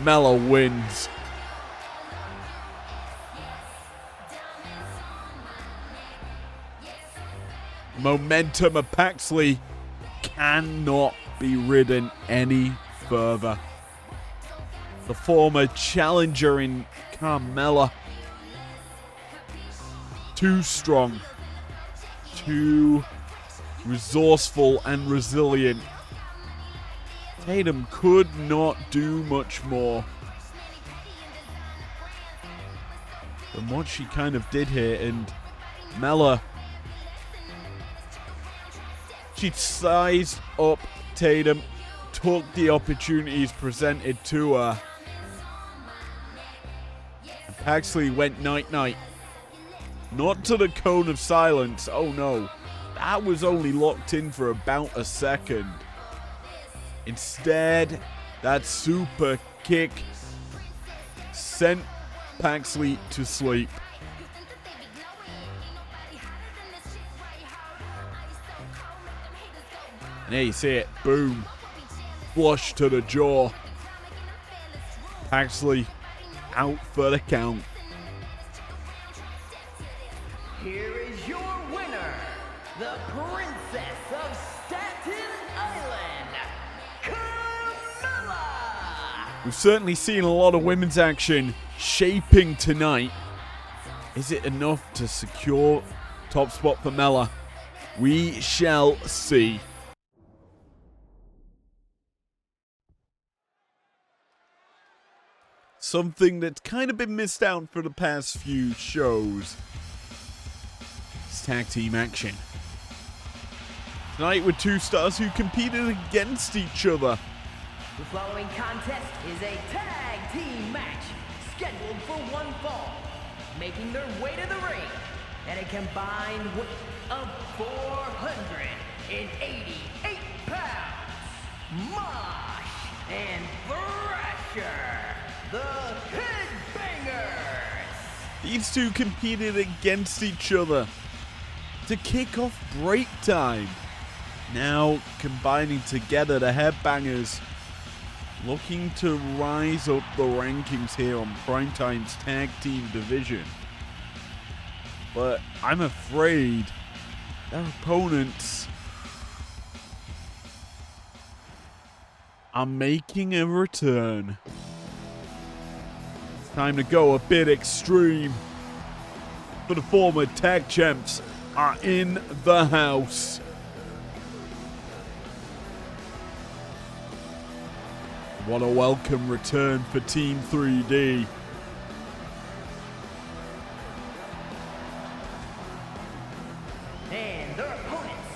Mella wins. Momentum of Paxley cannot be ridden any further. The former challenger in Carmella, too strong, too resourceful and resilient. Tatum could not do much more than what she kind of did here, and Mella, she sized up Tatum, took the opportunities presented to her. And Paxley went night-night. Not to the cone of silence. Oh no. That was only locked in for about a second. Instead, that super kick sent Paxley to sleep. And there you see it. Boom. Flush to the jaw. Paxley out for the count. Here is your winner, the Princess of Staten Island, Carmella! We've certainly seen a lot of women's action shaping tonight. Is it enough to secure top spot for Mella? We shall see. Something that's kind of been missed out for the past few shows. It's tag team action. Tonight with two stars who competed against each other. The following contest is a tag team match scheduled for one fall, making their way to the ring at a combined weight of 488 pounds. Mosh and Thrasher, the Headbangers. These two competed against each other to kick off break time. Now combining together, the Headbangers looking to rise up the rankings here on Primetime's tag team division. But I'm afraid their opponents are making a return. It's time to go a bit extreme. For the former tag champs are in the house. What a welcome return for Team 3D. And their opponents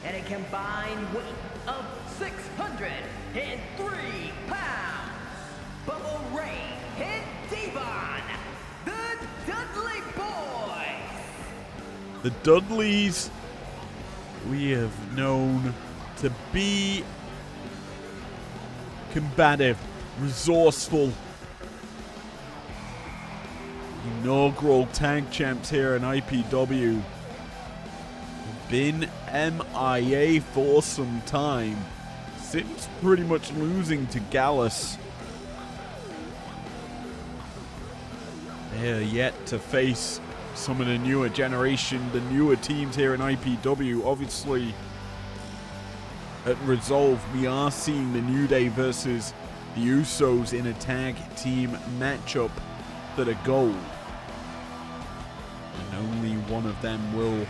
at a combined weight of 603 pounds. Bubba Ray and Devon, the Dudley Boys. The Dudleys we have known to be combative, resourceful. Inaugural tag champs here in IPW. been MIA for some time, since pretty much losing to Gallus. They're yet to face some of the newer generation, the newer teams here in IPW. Obviously, at Resolve, we are seeing the New Day versus the Usos in a tag team matchup for the gold. And only one of them will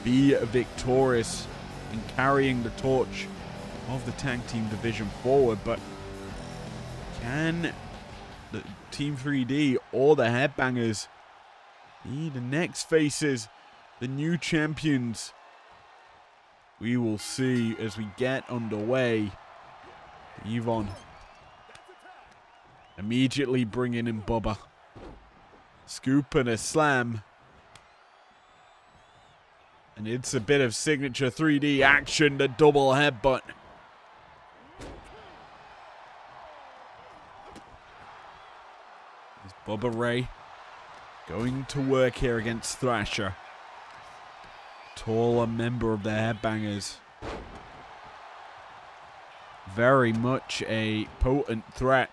be victorious in carrying the torch of the tag team division forward. But can the Team 3D or the Headbangers be the next faces, the new champions? We will see as we get underway. Yvonne immediately bringing in Bubba. Scoop and a slam. And it's a bit of signature 3D action, the double headbutt. Is Bubba Ray going to work here against Thrasher? Taller member of the Headbangers. Very much a potent threat.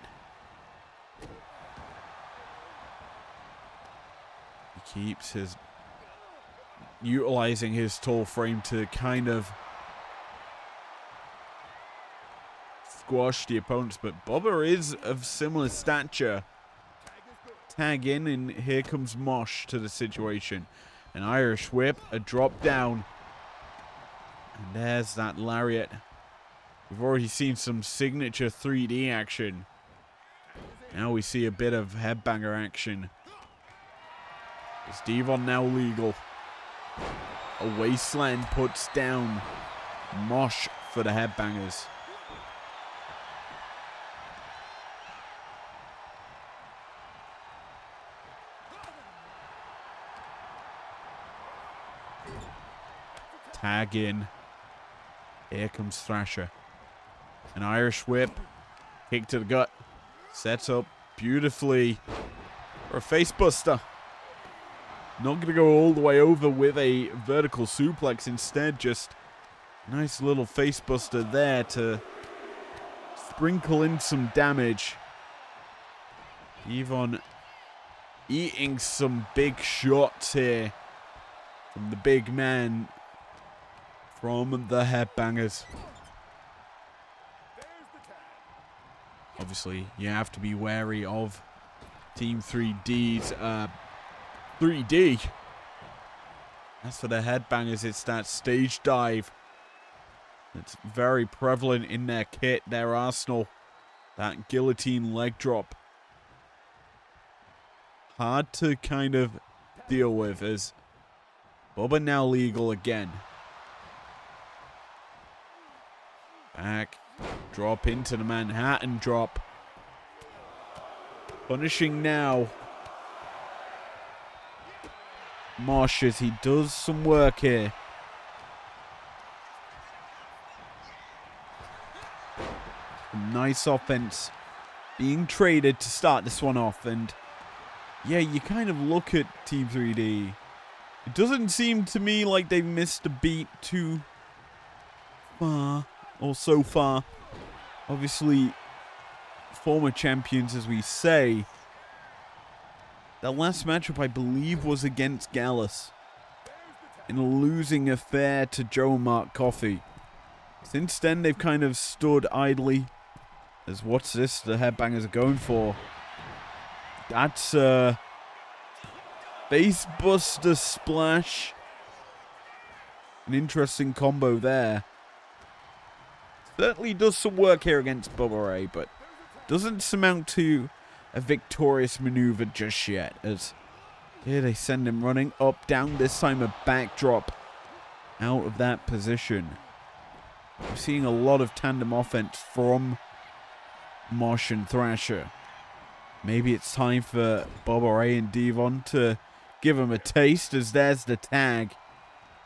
He keeps utilizing his tall frame to kind of squash the opponents, but Bubba is of similar stature. Tag in, and here comes Mosh to the situation. An Irish whip, a drop down, and there's that lariat. We've already seen some signature 3D action. Now we see a bit of headbanger action. Is Devon now legal? A wasteland puts down Mosh for the Headbangers. Tag in. Here comes Thrasher. An Irish whip. Kick to the gut. Sets up beautifully for a facebuster. Not going to go all the way over with a vertical suplex. Instead, just a nice little facebuster there to sprinkle in some damage. Yvonne eating some big shots here from the big man from the Headbangers. Obviously, you have to be wary of Team 3D's 3D. As for the Headbangers, it's that stage dive. It's very prevalent in their kit, their arsenal. That guillotine leg drop. Hard to kind of deal with as Bubba now legal again. Back. Drop into the Manhattan drop. Punishing now. Mosh as he does some work here. Some nice offense being traded to start this one off. And yeah, you kind of look at Team 3D. It doesn't seem to me like they've missed a beat too far. Or so far. Obviously, former champions, as we say. The last matchup, I believe, was against Gallus. In a losing affair to Joe Mark Coffey. Since then, they've kind of stood idly. As what's this the Headbangers are going for? That's a Facebuster Splash. An interesting combo there. Certainly does some work here against Bubba Ray, but doesn't amount to a victorious maneuver just yet. As here they send him running up, down, this time a backdrop out of that position. We're seeing a lot of tandem offense from Mosh and Thrasher. Maybe it's time for Bubba Ray and Devon to give him a taste, as there's the tag.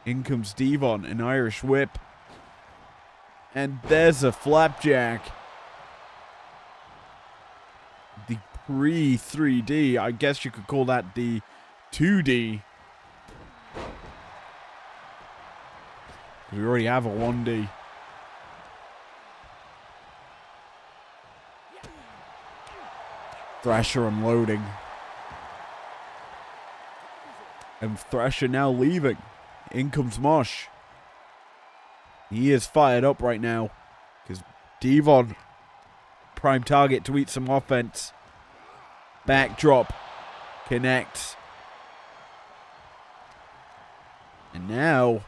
In comes Devon, an Irish whip. And there's a flapjack. The pre-3D. I guess you could call that the 2D. because we already have a 1D. Thrasher unloading. And Thrasher now leaving. In comes Mosh. He is fired up right now, because Devon, prime target to eat some offense. Backdrop. Connects. And now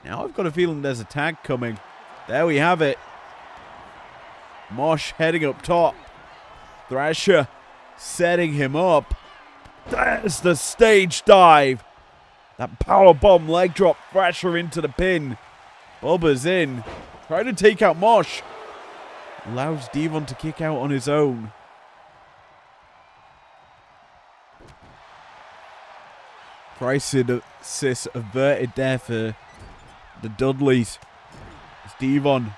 I've got a feeling there's a tag coming. There we have it. Mosh heading up top. Thrasher setting him up. There's the stage dive. That powerbomb leg drop. Thrasher into the pin. Bubba's in. Trying to take out Mosh. Allows Devon to kick out on his own. Crisis averted there for the Dudleys. As Devon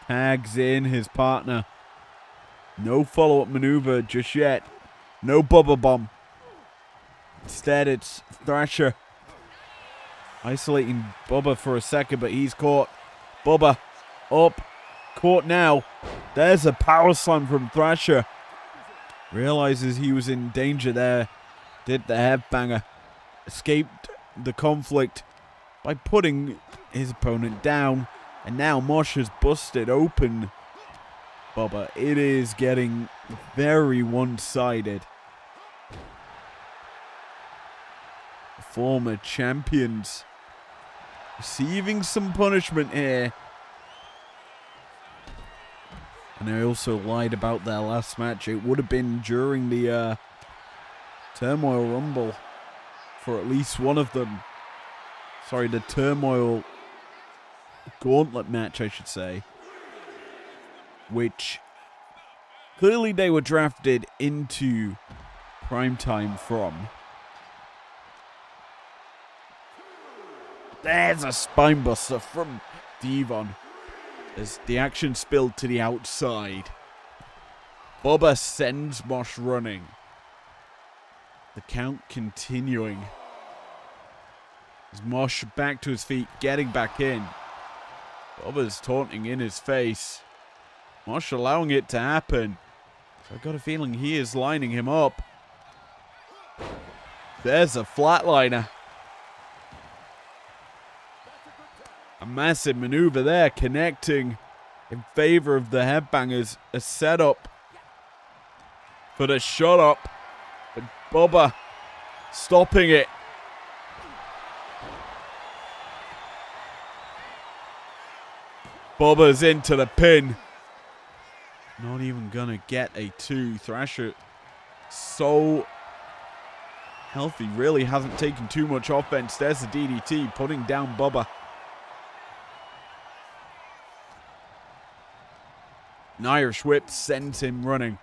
tags in his partner. No follow-up maneuver just yet. No Bubba bomb. Instead, it's Thrasher isolating Bubba for a second, but he's caught. Bubba up. Caught now. There's a power slam from Thrasher. Realizes he was in danger there. Did the headbanger. Escaped the conflict by putting his opponent down. And now Mosh has busted open Bubba. It is getting very one-sided. Former champions receiving some punishment here. And I also lied about their last match. It would have been during the Turmoil Rumble for at least one of them. Sorry, the Turmoil Gauntlet match, I should say. Which clearly they were drafted into Primetime from. There's a spinebuster from Devon as the action spilled to the outside. Bubba sends Mosh running. The count continuing. As Mosh back to his feet, getting back in. Bubba's taunting in his face. Mosh allowing it to happen. So I got a feeling he is lining him up. There's a flatliner. A massive maneuver there, connecting in favor of the headbangers. A setup for the shot up. But Bubba stopping it. Bubba's into the pin. Not even gonna get a 2. Thrasher so healthy, really hasn't taken too much offense. There's the DDT, putting down Bubba. An Irish whip sends him running.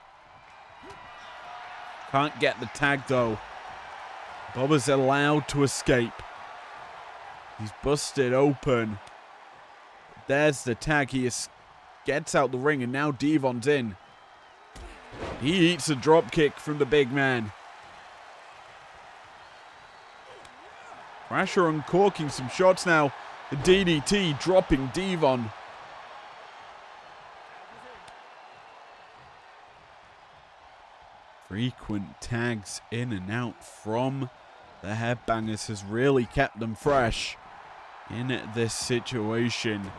Can't get the tag though. Bubba's allowed to escape. He's busted open. There's the tag. He gets out the ring and now Devon's in. He eats a drop kick from the big man. Thrasher uncorking some shots now. The DDT dropping Devon. Frequent tags in and out from the headbangers has really kept them fresh in this situation.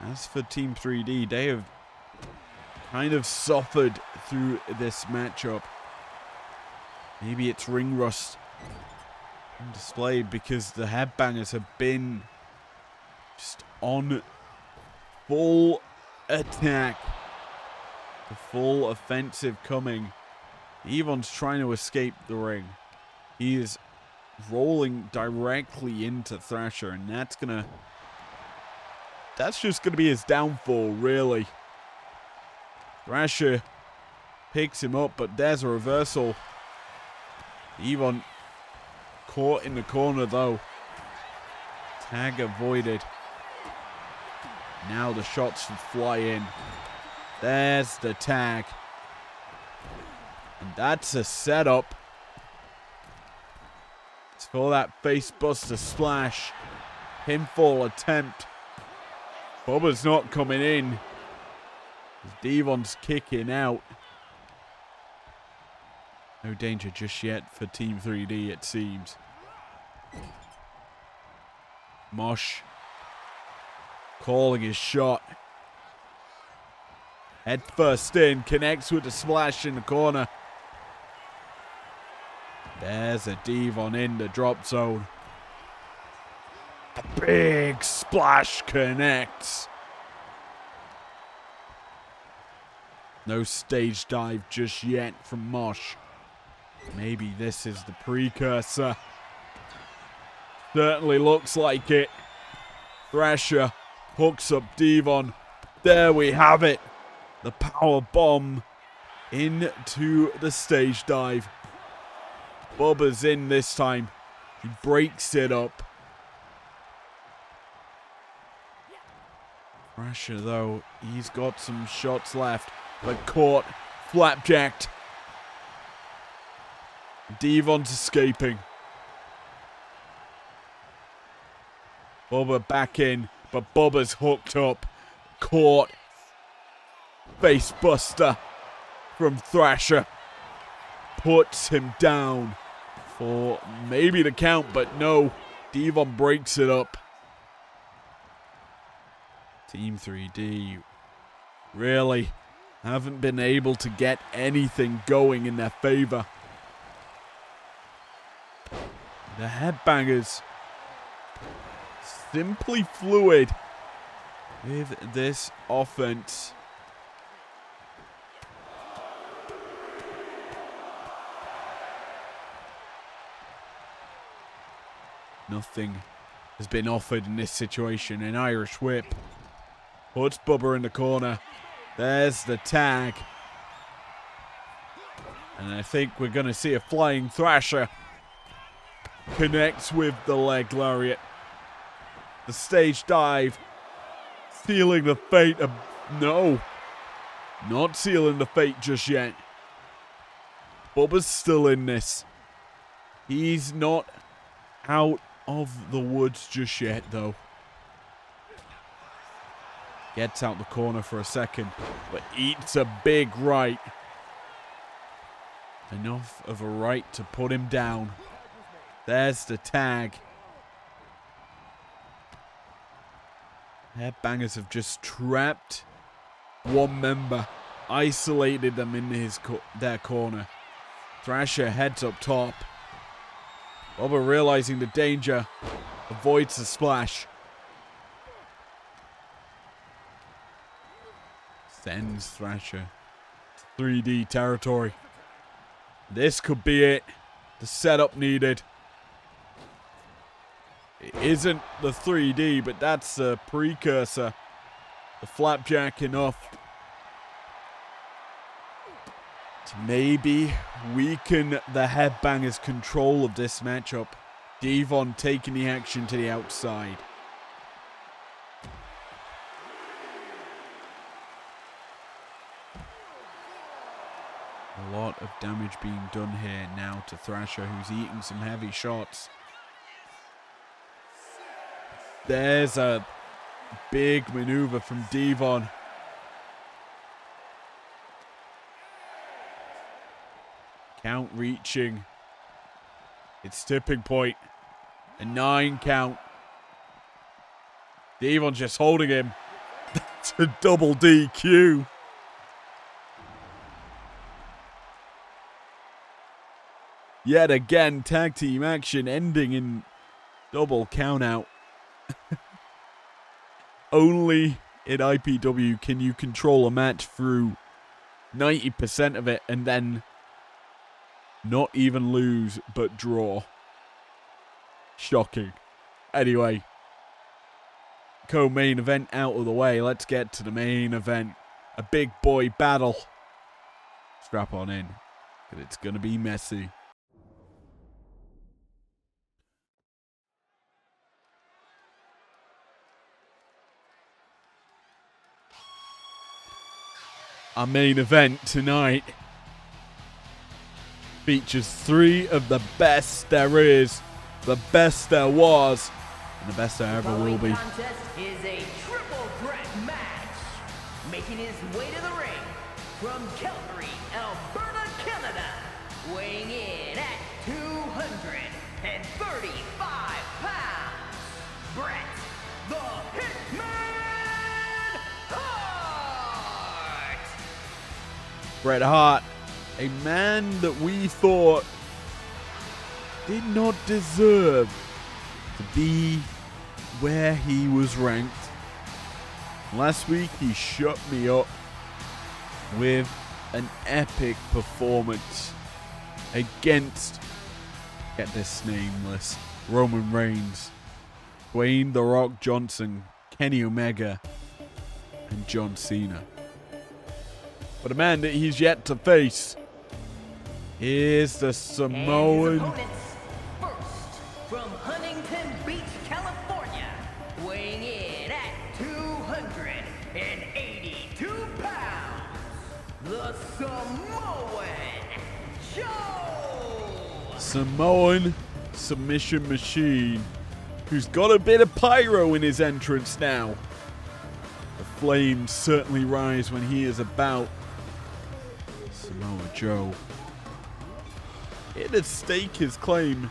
As for Team 3D, they have kind of suffered through this matchup. Maybe it's ring rust on display because the headbangers have been just on full attack. The full offensive coming. Devon's trying to escape the ring. He is rolling directly into Thrasher, and that's just gonna be his downfall, really. Thrasher picks him up, but there's a reversal. Devon caught in the corner, though. Tag avoided. Now the shots fly in. There's the tag. And that's a setup. It's for that face buster splash. pinfall attempt. Bubba's not coming in. Devon's kicking out. No danger just yet for Team 3D, it seems. Mosh calling his shot. Head first in, connects with the splash in the corner. There's a Devon in the drop zone. A big splash connects. No stage dive just yet from Mosh. Maybe this is the precursor. Certainly looks like it. Thrasher hooks up Devon. There we have it. The power bomb into the stage dive. Bubba's in this time. He breaks it up. Thrasher, though, he's got some shots left, but caught, flapjacked. Devon's escaping. Bubba back in, but Bubba's hooked up. Caught. Face buster from Thrasher. Puts him down for maybe the count, but no. Devon breaks it up. Team 3D really haven't been able to get anything going in their favor. The headbangers simply fluid with this offense. Nothing has been offered in this situation. An Irish whip puts Bubba in the corner. There's the tag. And I think we're going to see a flying Thrasher. Connects with the leg lariat. The stage dive. Sealing the fate of... No. Not sealing the fate just yet. Bubba's still in this. He's not out of the woods just yet, though. Gets out the corner for a second, but eats a big right. Enough of a right to put him down. There's the tag. Headbangers have just trapped one member, isolated them in their corner. Thrasher heads up top. Bubba, realizing the danger, avoids the splash. Sends Thrasher to 3D territory. This could be it. The setup needed. It isn't the 3D, but that's a precursor. The flapjack enough to maybe weaken the headbangers' control of this matchup. Devon taking the action to the outside. A lot of damage being done here now to Thrasher, who's eating some heavy shots. There's a big maneuver from Devon. Count reaching. It's tipping point. A 9 count. Devon just holding him. That's a double DQ. Yet again, tag team action ending in double count out. Only in IPW can you control a match through 90% of it and then not even lose, but draw. Shocking. Anyway, co-main event out of the way. Let's get to the main event. A big boy battle. Strap on in, because it's going to be messy. Our main event tonight features 3 of the best there is, the best there was, And the best there ever will Following be. contest is a triple threat match. Making his way to the ring from Calgary, Alberta, Canada. Weighing in at 235 pounds. Bret the Hitman Hart. Bret Hart, a man that we thought did not deserve to be where he was ranked. Last week he shut me up with an epic performance against, get this nameless, Roman Reigns, Dwayne "The Rock" Johnson, Kenny Omega, and John Cena. But a man that he's yet to face is the Samoan. And his opponents, first from Huntington Beach, California, weighing in at 282 pounds, the Samoan Joe. Samoan submission machine, who's got a bit of pyro in his entrance now. The flames certainly rise when he is about. Samoa Joe, here to stake his claim,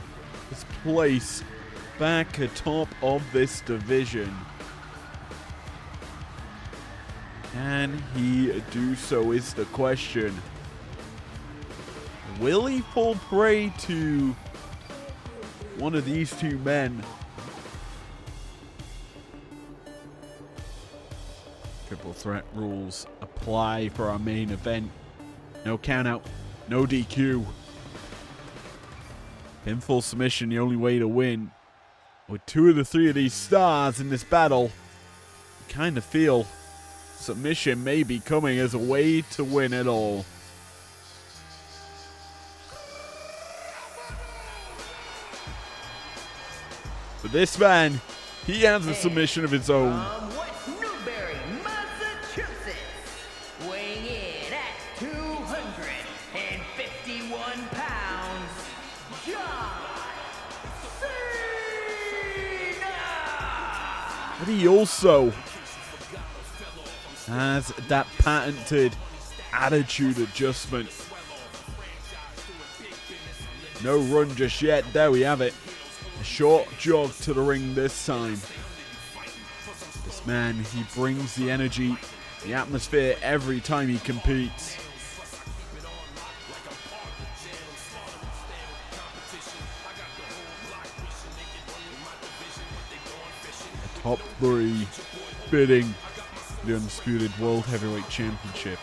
his place back atop of this division. Can he do so is the question. Will he fall prey to one of these two men? Triple threat rules apply for our main event. No count out, no DQ. Pinfall submission, the only way to win. With two of the three of these stars in this battle, I kind of feel submission may be coming as a way to win it all. But this man, he has a submission of his own. From West Newbury, Massachusetts, weighing in at 251 pounds, John Cena! But he also has that patented attitude adjustment. No run just yet. There we have it. A short jog to the ring this time. This man, he brings the energy, the atmosphere every time he competes. The top three bidding the Undisputed World Heavyweight Championship.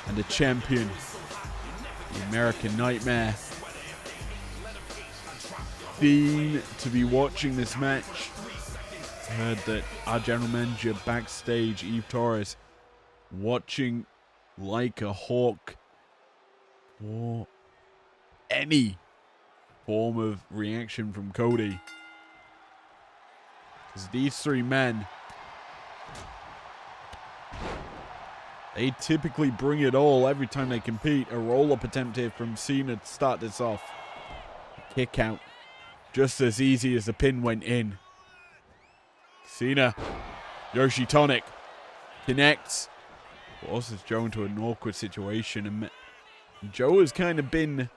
And the champion, the American Nightmare. Been to be watching this match. I heard that our general manager backstage, Eve Torres, watching like a hawk for any form of reaction from Cody. Because these three men, they typically bring it all every time they compete. A roll-up attempt here from Cena to start this off. Kick out. Just as easy as the pin went in. Cena. Yoshi Tonic. Connects. Forces Joe into an awkward situation. And Joe has kind of been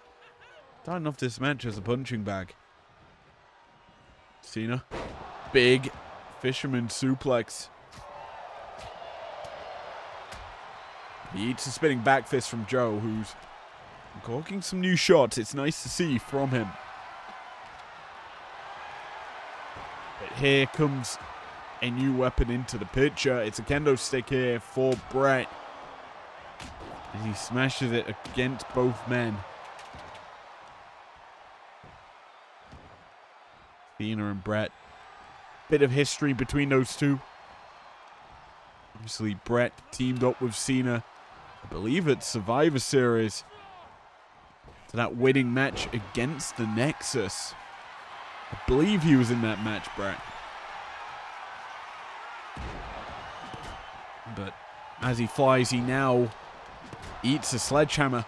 starting off this match as a punching bag. Cena. Big fisherman suplex. He eats a spinning back fist from Joe, who's corking some new shots. It's nice to see from him. But here comes a new weapon into the picture. It's a kendo stick here for Bret. As he smashes it against both men. Cena and Bret. Bit of history between those two. Obviously, Bret teamed up with Cena, I believe it's Survivor Series, to that winning match against the Nexus. I believe he was in that match, Bret. But as he flies, he now eats a sledgehammer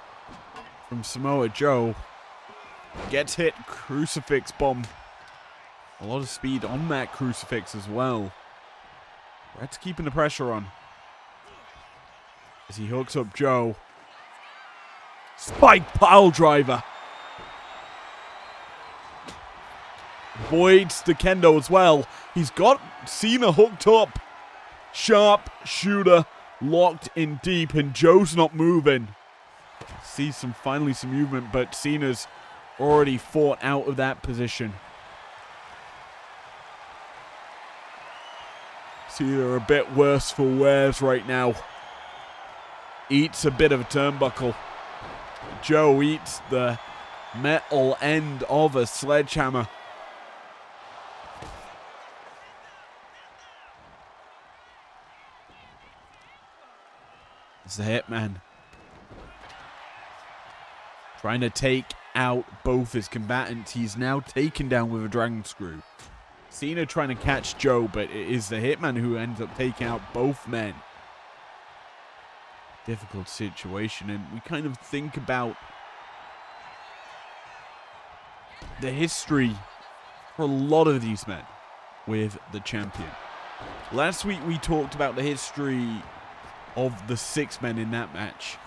from Samoa Joe. Gets hit, crucifix bomb A lot of speed on that crucifix as well. Bret's keeping the pressure on. As he hooks up Joe. Spike pile driver. Avoids the kendo as well. He's got Cena hooked up. Sharp shooter locked in deep, and Joe's not moving. See finally some movement, but Cena's already fought out of that position. Cena a bit worse for wears right now. Eats a bit of a turnbuckle. Joe eats the metal end of a sledgehammer. It's the Hitman. Trying to take out both his combatants. He's now taken down with a dragon screw. Cena trying to catch Joe, but it is the Hitman who ends up taking out both men. Difficult situation, and we kind of think about the history for a lot of these men with the champion. Last week we talked about the history of the 6 men in that match.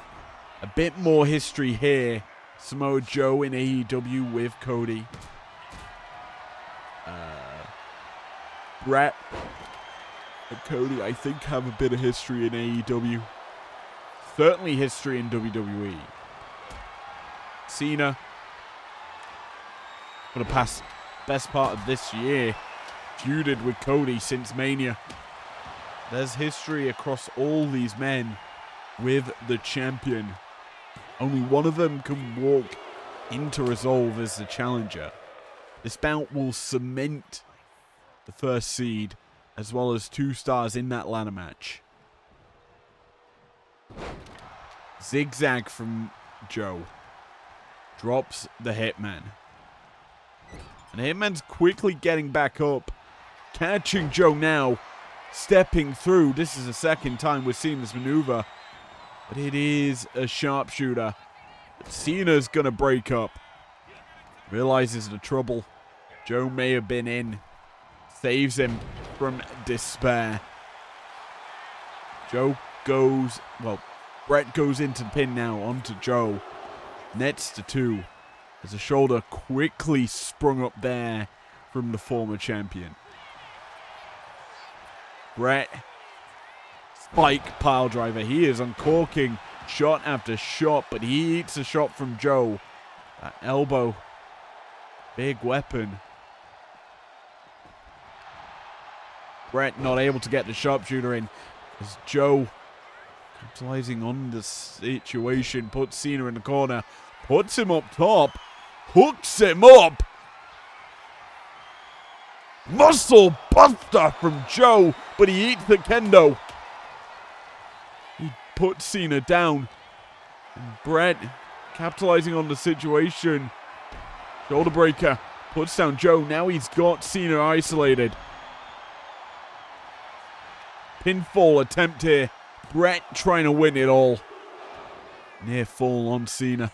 A bit more history here. Samoa Joe in AEW with Cody. Bret and Cody, I think, have a bit of history in AEW. Certainly history in WWE. Cena, for the best part of this year, feuded with Cody since Mania. There's history across all these men with the champion. Only one of them can walk into Resolve as the challenger. This bout will cement the first seed, as well as 2 stars in that ladder match. Zigzag from Joe. Drops the Hitman. And Hitman's quickly getting back up. Catching Joe now. Stepping through. This is the second time we're seeing this maneuver. But it is a sharpshooter. Cena's going to break up. Realizes the trouble Joe may have been in. Saves him from despair. Bret goes into the pin now onto Joe. Nets to 2. As a shoulder quickly sprung up there from the former champion. Bret. Spike pile driver. He is uncorking shot after shot, but he eats a shot from Joe. That elbow. Big weapon. Bret not able to get the sharpshooter in. As Joe, capitalizing on the situation, puts Cena in the corner. Puts him up top. Hooks him up. Muscle buster from Joe, but he eats the kendo. He puts Cena down. And Bret capitalizing on the situation. Shoulder breaker. Puts down Joe. Now he's got Cena isolated. Pinfall attempt here. Bret trying to win it all. Near fall on Cena.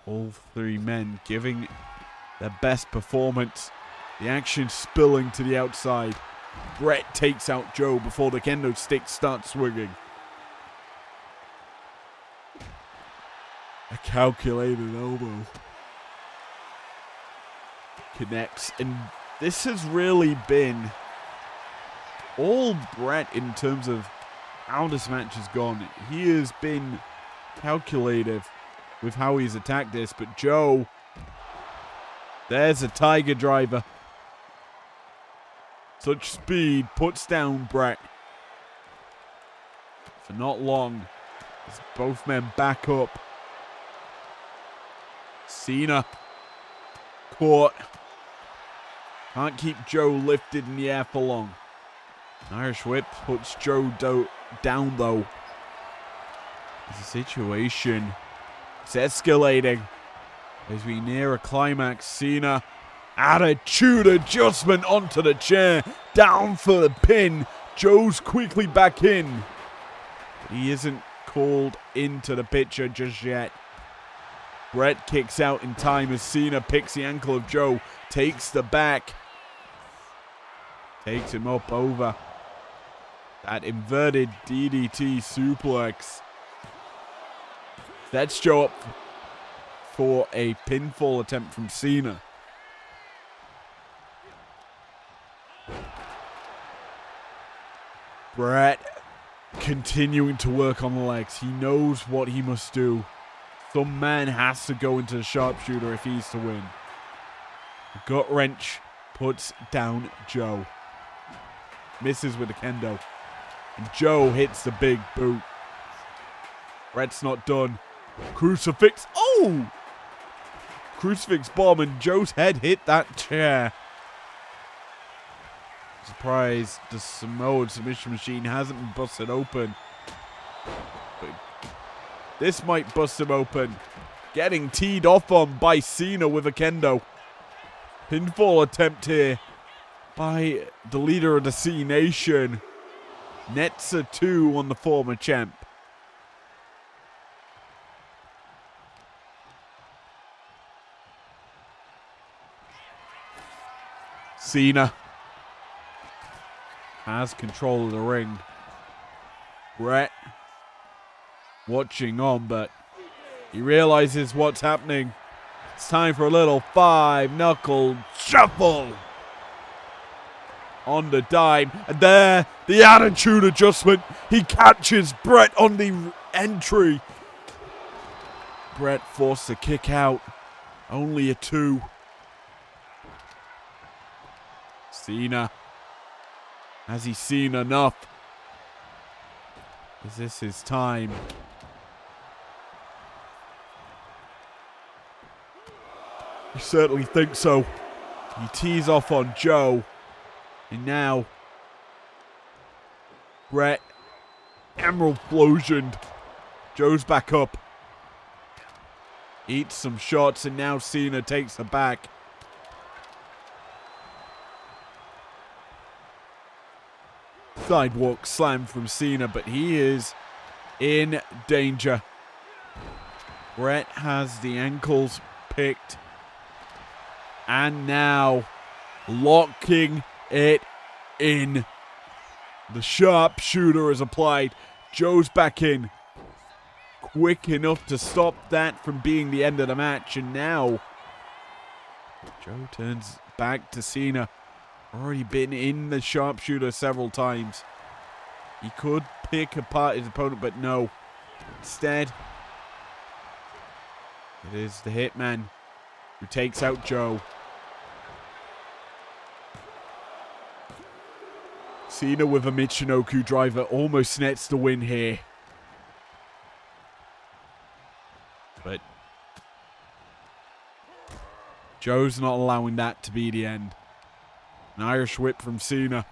All 3 men giving their best performance. The action spilling to the outside. Bret takes out Joe before the kendo stick starts swinging. A calculated elbow. Connects, and this has really been all Bret in terms of how this match has gone. He has been calculative with how he's attacked this, but Joe, there's a tiger driver. Such speed puts down Bret. For not long, as both men back up. Cena caught. Can't keep Joe lifted in the air for long. Irish whip puts Joe down though. The situation is escalating as we near a climax. Cena, attitude adjustment onto the chair, down for the pin. Joe's quickly back in, but he isn't called into the picture just yet. Brett kicks out in time as Cena picks the ankle of Joe. Takes the back. Takes him up over that inverted DDT suplex. Sets Joe up for a pinfall attempt from Cena. Brett continuing to work on the legs. He knows what he must do. Some man has to go into the sharpshooter if he's to win. Gut wrench puts down Joe. Misses with the kendo. And Joe hits the big boot. Brett's not done. Crucifix. Oh! Crucifix bomb and Joe's head hit that chair. Surprised the Samoan submission machine hasn't been busted open. But this might bust him open. Getting teed off on by Cena with a kendo. Pinfall attempt here by the leader of the C Nation. Nets a 2 on the former champ. Cena has control of the ring. Brett watching on, but he realizes what's happening. It's time for a little 5-knuckle shuffle. On the dime, and there, the attitude adjustment. He catches Brett on the entry. Brett forced to kick out. Only a 2. Cena. Has he seen enough? Is this his time? I certainly think so. He tees off on Joe. And now, Brett, Emerald Explosion. Joe's back up. Eats some shots, and now Cena takes the back. Sidewalk slam from Cena, but he is in danger. Brett has the ankles picked. And now, locking it in. The sharpshooter is applied. Joe's back in. Quick enough to stop that from being the end of the match. And now, Joe turns back to Cena. Already been in the sharpshooter several times. He could pick apart his opponent, but no. Instead, it is the Hitman who takes out Joe. Cena with a Michinoku driver almost nets the win here. But Joe's not allowing that to be the end. An Irish whip from Cena.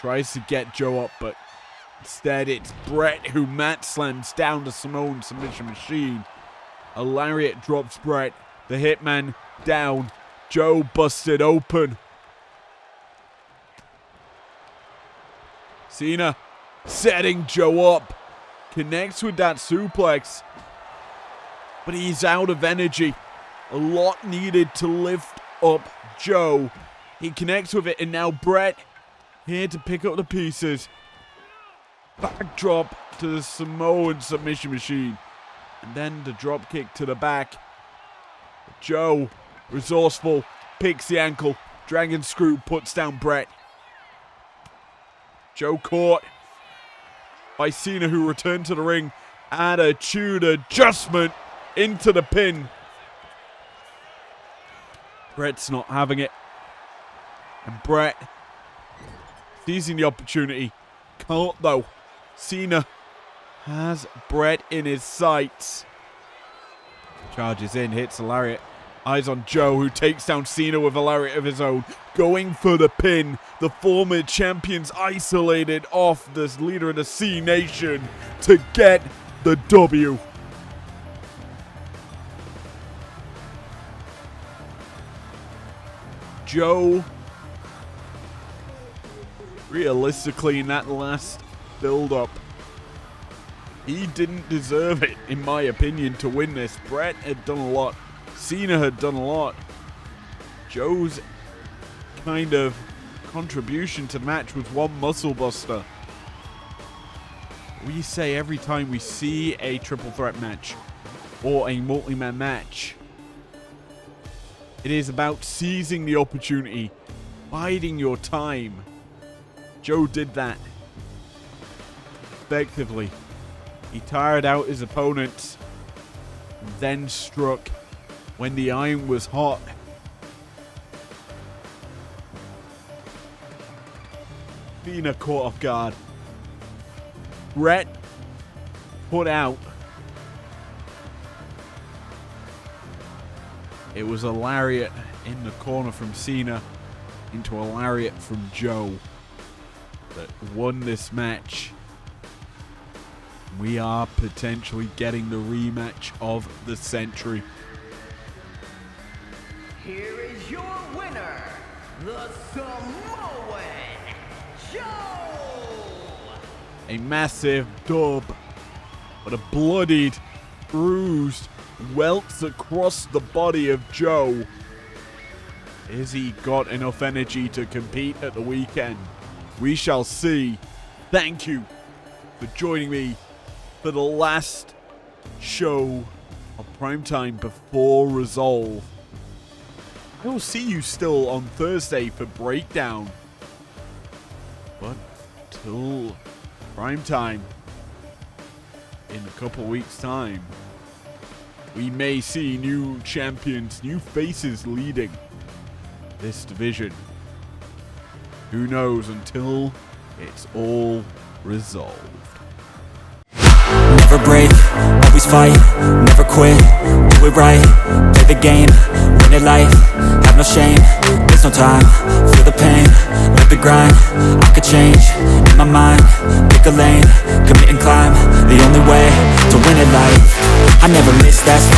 Tries to get Joe up, but instead it's Brett who mat slams down the Samoan submission machine. A lariat drops Brett. The Hitman down. Joe busted open. Cena setting Joe up. Connects with that suplex. But he's out of energy. A lot needed to lift up Joe. He connects with it, and now Brett here to pick up the pieces. Backdrop to the Samoan submission machine. And then the drop kick to the back. Joe, resourceful, picks the ankle. Dragon screw puts down Brett. Joe caught by Cena, who returned to the ring. Attitude adjustment into the pin. Brett's not having it. And Brett seizing the opportunity. Can't though. Cena has Brett in his sights. Charges in, hits a lariat. Eyes on Joe, who takes down Cena with a lariat of his own. Going for the pin. The former champions isolated off the leader of the C Nation to get the W. Joe, realistically, in that last build-up, he didn't deserve it, in my opinion, to win this. Bret had done a lot. Cena had done a lot. Joe's kind of contribution to the match was one muscle buster. We say every time we see a triple threat match or a multi-man match, it is about seizing the opportunity, biding your time. Joe did that effectively. He tired out his opponents, then struck when the iron was hot. Cena caught off guard. Bret put out. It was a lariat in the corner from Cena into a lariat from Joe that won this match. We are potentially getting the rematch of the century. Here is your winner, the Samoan Joe! A massive dub, but a bloodied, bruised welts across the body of Joe. Has he got enough energy to compete at the weekend? We shall see. Thank you for joining me for the last show of Primetime before Resolve. I will see you still on Thursday for Breakdown. But till Primetime in a couple weeks' time, we may see new champions, new faces leading this division. Who knows until it's all resolved. Never break, always fight, never quit, do it right, play the game, win it life, have no shame, there's no time, feel the pain, live the grind, I could change, in my mind, pick a lane, commit and climb, the only way to win it life, I never miss, that's